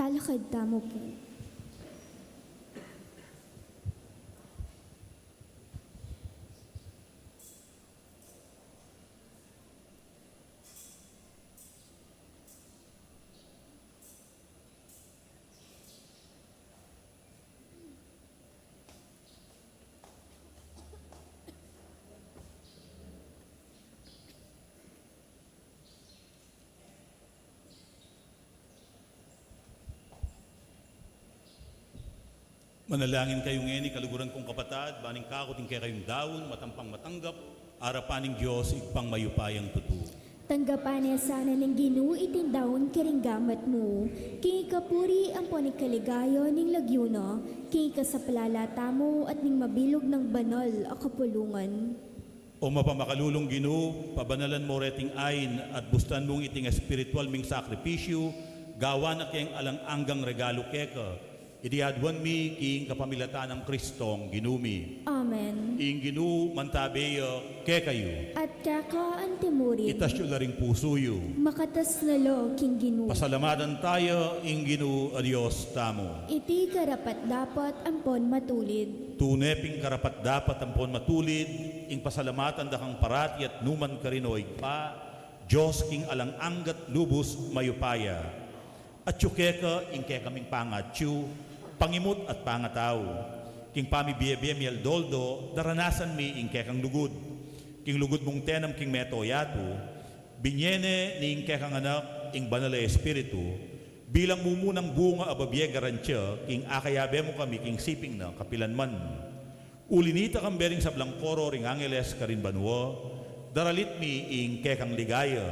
Talakad tamo po. Manalangin kayo ngayon, kaluguran kong kapatad, baning kakuting kaya kayong daon, matampang matanggap, arapaning Diyos, igpang mayupayang tutu. Tanggapan niya sana ng Ginoo itindawon kiringgamat mo. Kini kapuri ang panikaligayo ning lagyuno, kini kasapalalata mo at ning mabilog ng banal a kapulungan. O mapamakalulong Ginoo, pabanalan mo reting ayin at bustan mong iting espiritual ming sakripisyo, gawa na kayang alang-anggang regalo keka. Idiadwan mi king kapamilatan ng Kristong ginumi. Amen. Ing Ginoo mantabeyo kekayo. At kaka ang timurin, Itasyo na ring pusuyo. makatas na lo king Ginoo. Pasalamatan tayo, ing Ginoo a Diyos tamo. Iti karapat dapat ampon matulid. Tuneping karapat dapat ampon matulid, ing pasalamatan dakang parati at numan karinoig pa, Diyos king alang anggat lubos mayupaya. At yukeka ing kaya kaming pangatyu, pangimot at pangataw. King pami biyebye mi aldoldo, daranasan mi ing kekang lugod. King lugod mong tenam king metoyato, binyene ni ing kekang anak ing banal na espiritu, bilang mumunang bunga ababye garantya, king akayabe mo kami king siping na kapilanman. Ulinita kang bering sa blangkoro ring angeles karin banwa, daralit mi ing kekang ligaya.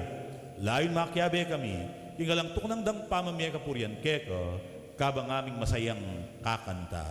Layon makyabe kami, king alang tuknang dang pamamye kapuryan keka, kabang aming masayang kakanta.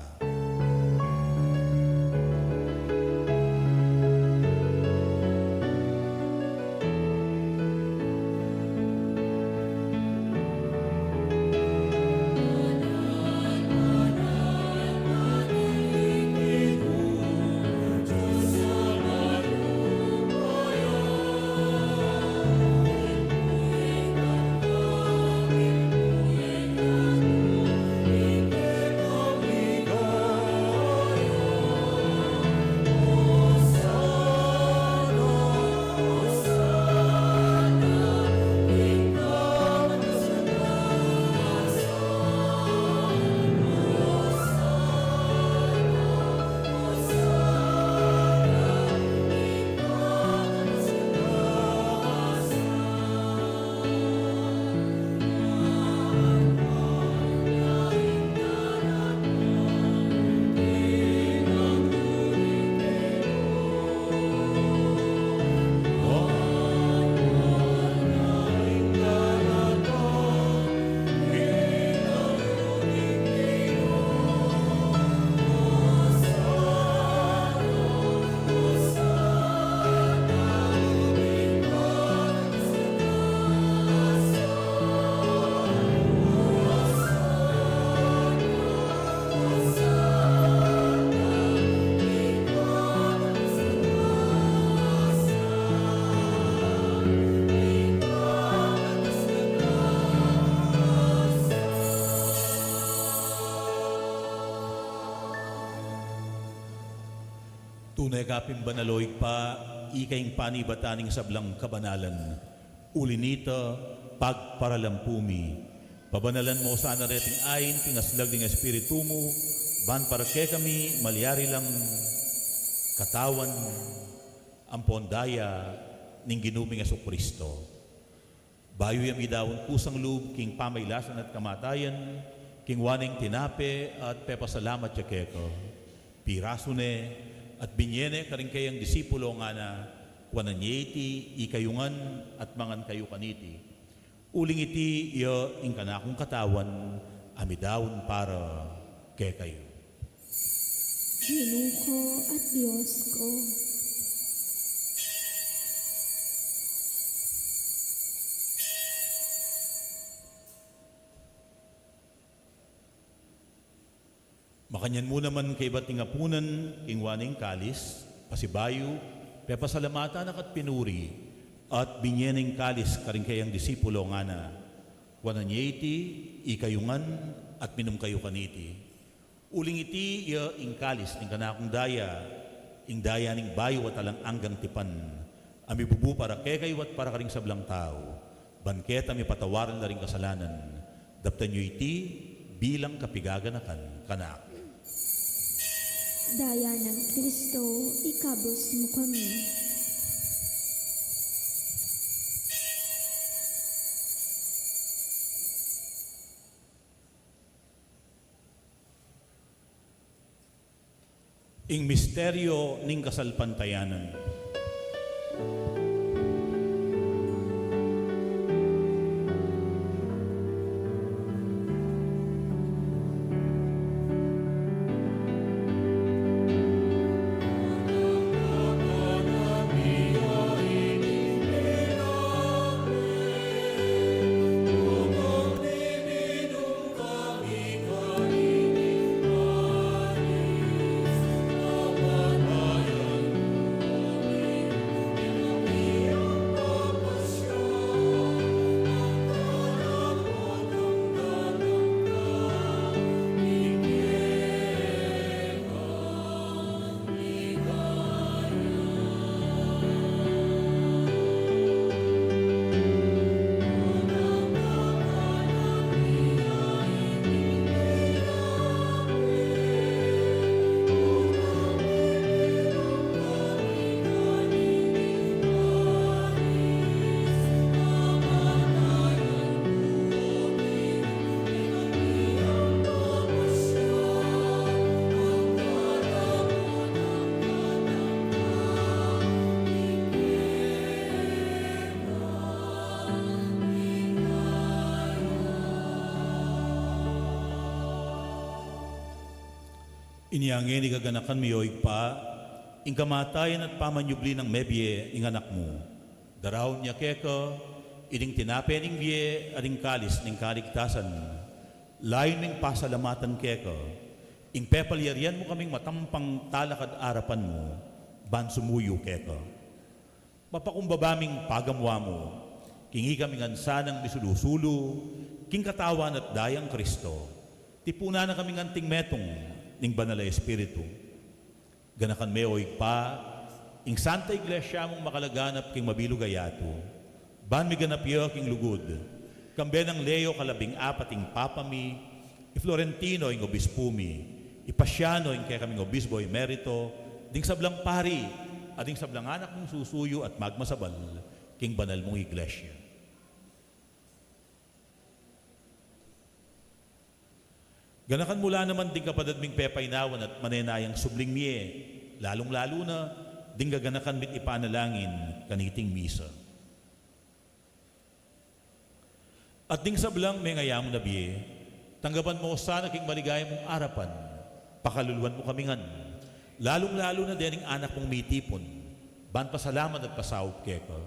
Tunay kapim banaloig pa, ikaing panibataning sablang kabanalan. Ulinita, pagparalampumi. Pabanalan mo sana reting ayin, kingaslag ding espiritu mo, ban para ke kami, malyari lang katawan, ang pondaya, ning ginuming Aso Kristo. Bayo yung idawon kusang loob, king pamaylasan at kamatayan, king waning tinape at pepasalamat ya keko. Piraso ne, at binyene karing kayang disipulo nga na wananyeti, ikayungan at mangan kayo kaniti. Uling iti iyo ing kanakong katawan, amidawon para kay kayo. Ginoo ko at Diyos ko. Makanyan mo naman kay bating apunan, king waning kalis, pasibayo, pepasalamatan at pinuri, at binyening kalis karing kayang disipulo nga na, Wanan niya iti, ikayungan at minum kayo kaniti. Uling iti iya ingkalis ning kanakong daya, ing daya ning bayo at alang anggang tipan. Ami bubu para kayo at para karing sablang tao. Banket ami patawaran na ring kasalanan. Daptan nyo iti bilang kapigaganakan kanak. Daya ng Kristo, ikabos mo kami. Ing misteryo ning kasalpantayanan. Iniangin ni gaganakan miyoig pa, ing kamatayan at pamanyubli ng mebye ing anak mo. Daraw niya keka, ining tinapen ing biye, ading kalis ning kaligtasan. Layon ning pasalamatan keka, ing pepalyarian mo kaming matampang talakad arapan mo, ban sumuyo keka. Mapakumbabaming pagamwa mo, kingi kaming ansanang bisulusulu, king katawan at dayang Kristo. Tipuna na kaming anting metong, ning banal na Espiritu. Ganakan meoy pa, ing Santa Iglesia mong makalaganap king mabilog ayato. Ban mi ganap yo king lugod. Kambe ng Leo kalabing apating papami, i Florentino ing obispumi, ipasyano ing kaya kaming obispo emerito, ding sablang pari, ading sablang anak mong susuyo at magmasabal, king banal mong Iglesia. Ganakan mula naman ding kapadadming pepaynawan at manenayang subling miye, lalong-lalo na ding gaganakan mit ipanalangin kaniting misa. At ding sablang may ngayam na biye, tanggapan mo sana king maligaya mong arapan, pakaluluan mo kamingan, lalong-lalo na din ang anak mong mitipon, ban pasalamat at pasawag keka,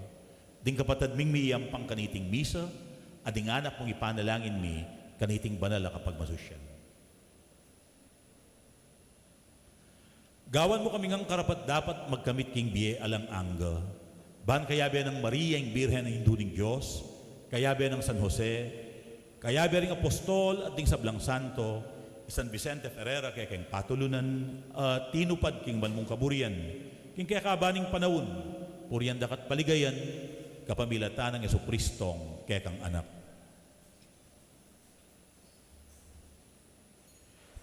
ding kapatadming miyam pang kaniting misa, at ding anak mong ipanalangin mi kaniting banal kapag masusyan. Gawan mo kaming ang karapat dapat magkamit king biye alang angga. Ban kayabe ng Maria ang Birhen ng Hinduning Diyos, kayabe ng San Jose, kayabe ring Apostol at ding Sablang Santo, San Vicente Ferrera kaya keng patulunan, tinupad king banmong kaburian, king kaya kabaning panahon, purian dakat paligayan, kapamilatan ng Yesukristong kaya kang anak.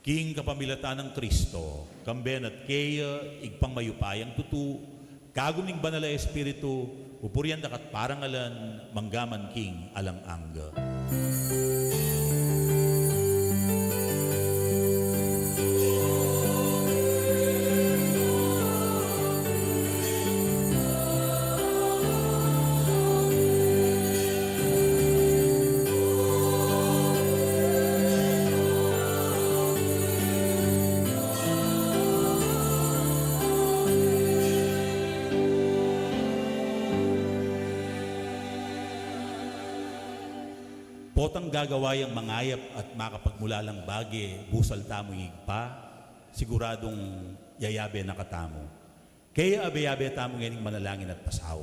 King kapamilatan ng Kristo, kamben at kaya igpang mayupayang tutu, kaguming banal na Espiritu, pupurian dakat parangalan, manggaman king alang angga. Potang gagawayang mangayap at makapagmulalang bagi, busal tamo higpa, siguradong yayabe na katamo. Kaya abe-abe tamo ngayon manalangin at pasaw.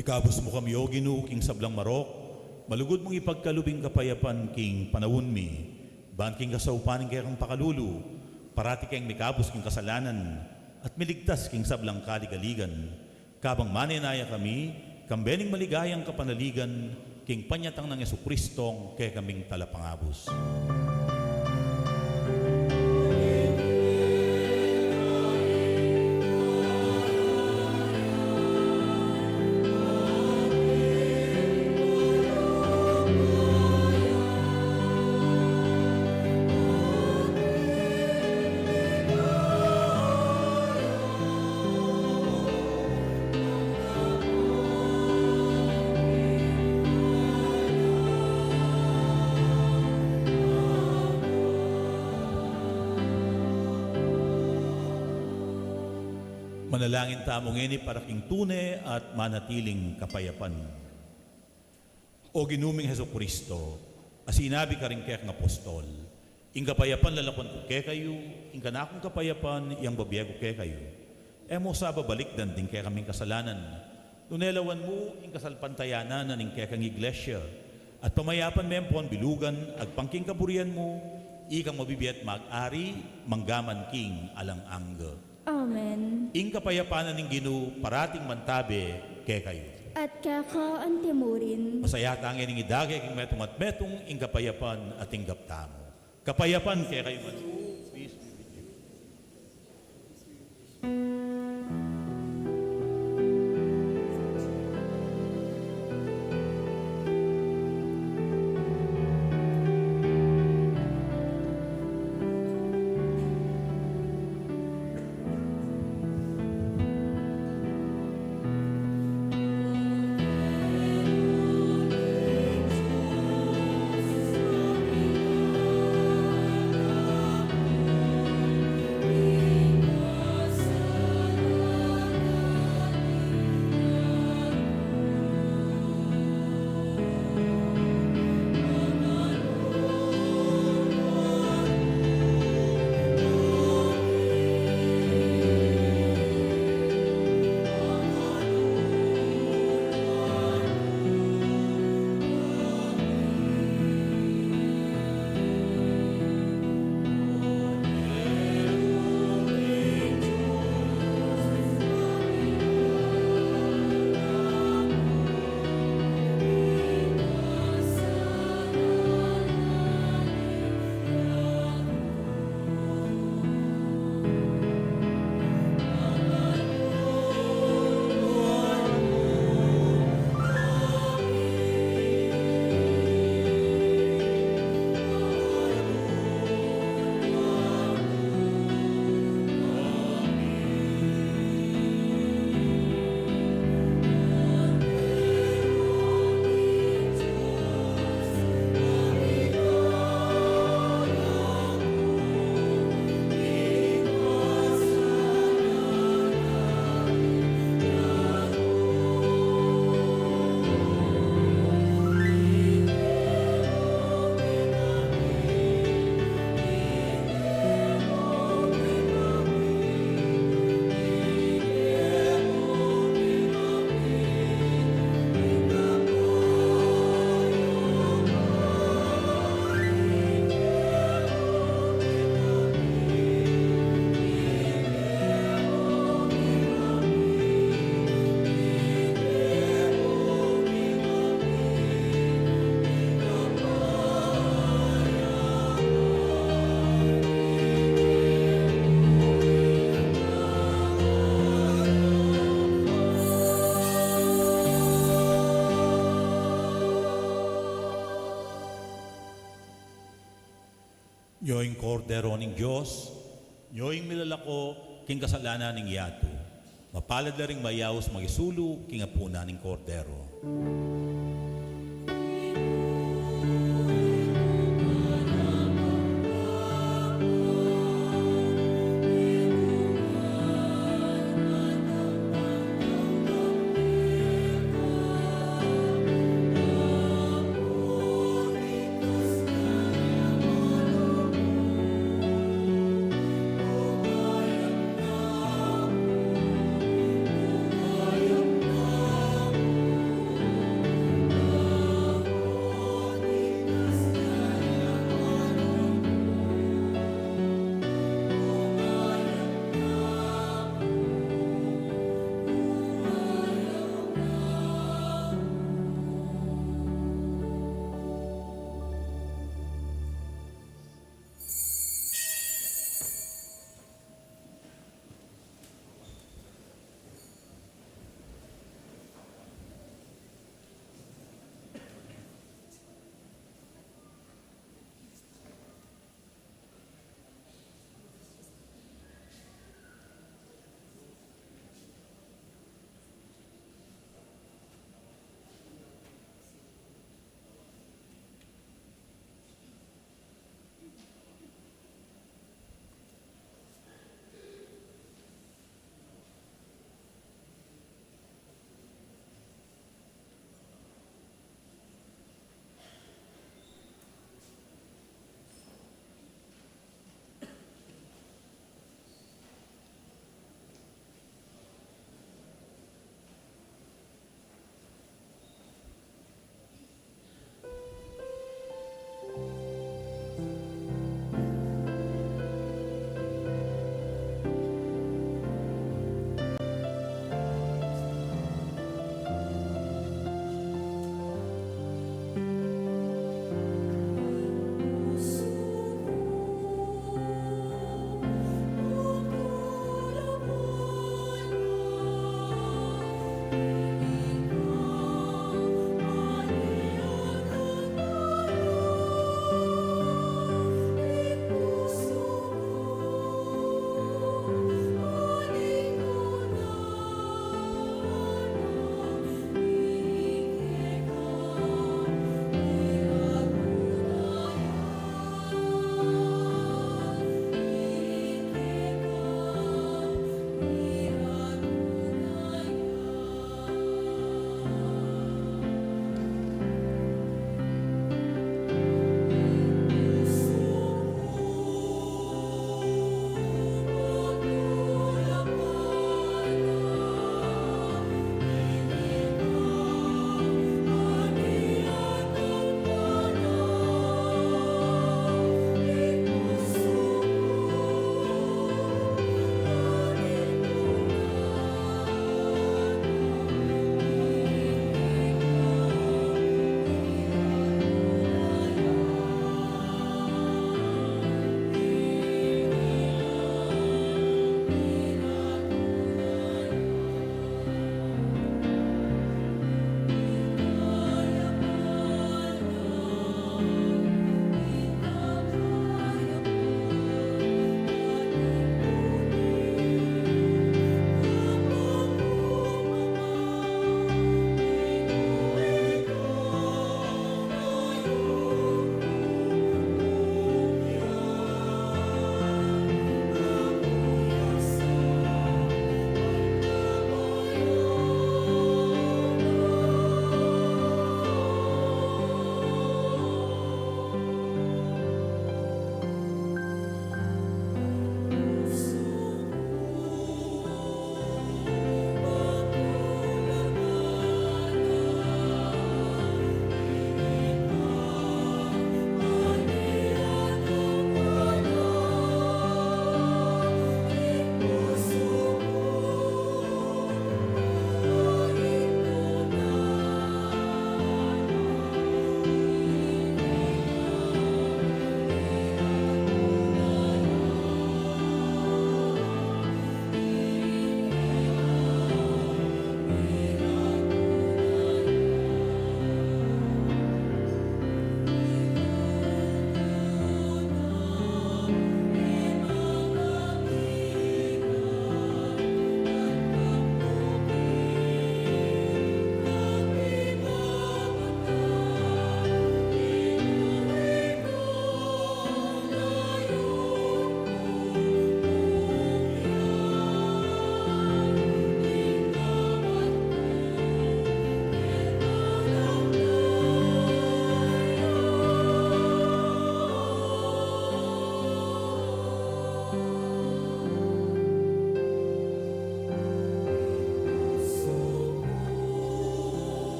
Ikabos mo kami, O Ginoo, king sablang marok, malugod mong ipagkalubing kapayapan king panawon mi, ban king kasaupanin kaya kang pakalulu, parati kayong mikabos king kasalanan, at miligtas king sablang kaligaligan. Kabang maninaya kami, kambening maligayang kapanaligan, king panyatang ng Jesucristong kaya kaming talapangabos. Manalangin tamo ngini para king tune at manatiling kapayapan. O ginuming Heso Kristo, asinabi ka rin kaya ng apostol, ing kapayapan lalakon ko kaya kayo, ing kanakong kapayapan, iyang babiyago kaya kayo. Emo sa babalik dan din kaya kaming kasalanan. Nunelawan mo, ing kasalpantayanan na ning kaya kang iglesia, at pamayapan mempon bilugan, agpangking kaburian mo, ikang mabibiyat mag-ari, manggaman king alang-angga. Amen. Ing kapayapanan ng Ginoo parating mantabe kay kayo. At kaka antimurin. Masaya tangin ng idagay king metong at metong ing kapayapan at ing gaptamo. Kapayapan kay kayo man. Peace be with you. Nyoing kordero ning Diyos, nyoing milalako king kasalanan ning yato. Mapalad na ring mayaos magisulu king apuna ning kordero.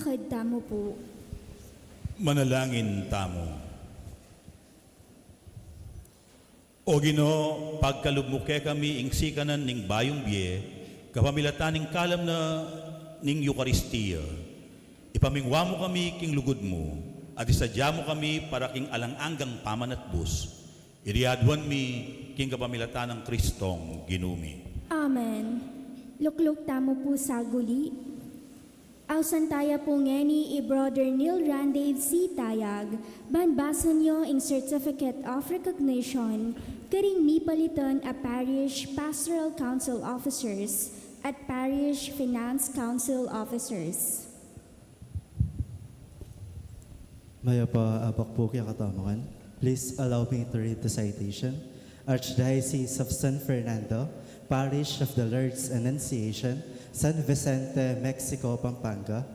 Masakad tamo po. Manalangin tamo. O Ginoo, pagkalugmuke kami ing sikanan ning bayong biye, kapamilatan ning kalam na ning Eukaristiya. Ipamingwa mo kami king lugod mo, at isadya mo kami para king alang-anggang pamanatbus. Iriadwan mi king kapamilatan ng Kristong ginumi. Amen. Lukluk tamo po sa guli. Ausan taya po ngeni Brother Neil Randave C. Tayag, banbasan nyo ing Certificate of Recognition, karing mipalitan a Parish Pastoral Council Officers at Parish Finance Council Officers. Maya pa abak po kaya katamangan. Please allow me to read the citation. Archdiocese of San Fernando, Parish of the Lord's Annunciation, San Vicente, Mexico, Pampanga.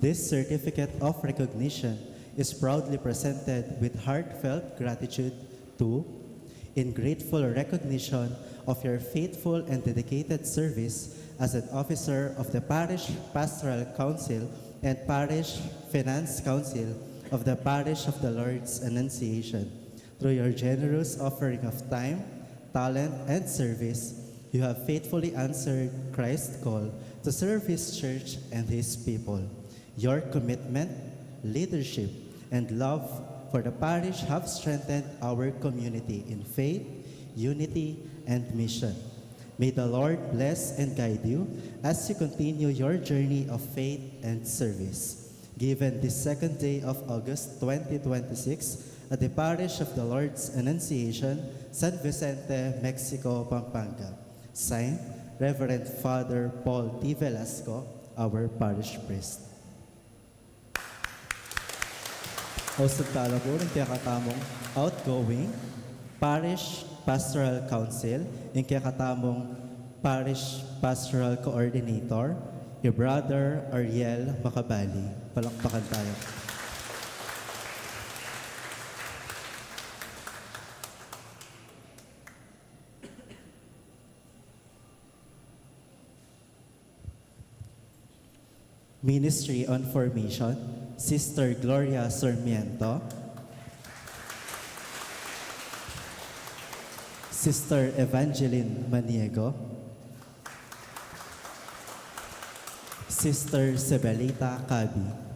This certificate of recognition is proudly presented with heartfelt gratitude to, in grateful recognition of your faithful and dedicated service as an officer of the Parish Pastoral Council and Parish Finance Council of the Parish of the Lord's Annunciation. Through your generous offering of time, talent, and service, you have faithfully answered Christ's call to serve His church and His people. Your commitment, leadership, and love for the parish have strengthened our community in faith, unity, and mission. May the Lord bless and guide you as you continue your journey of faith and service. Given this second day of August 2026 at the Parish of the Lord's Annunciation, San Vicente, Mexico, Pampanga. Signed, Reverend Father Paul T. Velasco, our parish priest. O sagtala po ng kakatamong outgoing Parish Pastoral Council, yung kakatamong Parish Pastoral Coordinator, your brother Ariel Macabali. Palakpakan tayo. Ministry on Formation, Sister Gloria Sarmiento, Sister Evangeline Maniego, Sister Sebelita Cabi.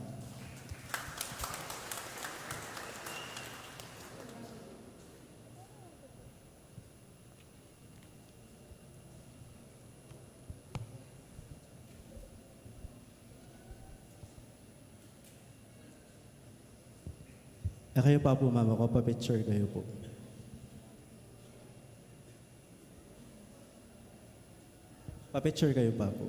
Kayo pa po, mama ko, pa-picture kayo po. Pa-picture kayo pa po.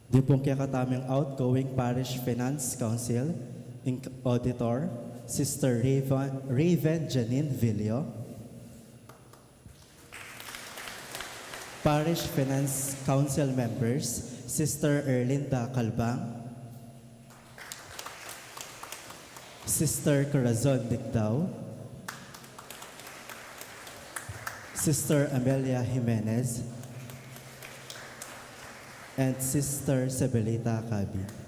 Di pong kakataming outgoing Parish Finance Council, Auditor, Sister Raven Janine Villio, Parish Finance Council members, Sister Erlinda Calbang, Sister Corazon Dictao, Sister Amelia Jimenez, and Sister Sebelita Cabi.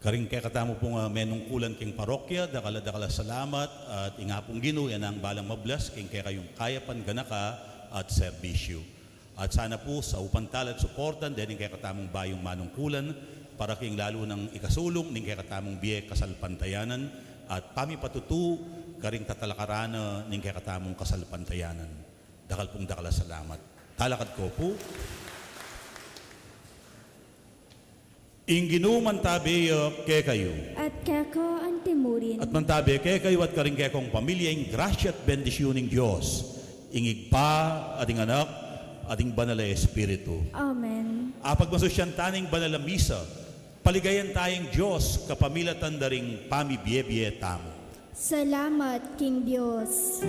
Karing kaya katamo pong menungkulan king parokya, dakala salamat at ingapong Ginoo yan ang balang mablas king kaya kayong kayapan ganaka at serbisyo. At sana po sa upantala at suportan din kaya katamong bayong manungkulan para king lalo ng ikasulong ning kaya katamong biye kasalpantayanan at pamipatutu karing tatalakarana ning kakatamong kasalpantayanan. Dakal pong dakala salamat. Talakad ko po. Inginu mantabi ke kayo. At keko ang timurin. At mantabi ke kayo at karing kekong pamilya ing grasya at bendisyon ng Diyos. Ingig pa, ating anak, ating banal na Espiritu. Amen. Apag masusyan taning banal na misa, paligayan tayong Diyos kapamilatan daring pamibiyebye tamo. Salamat, King Diyos.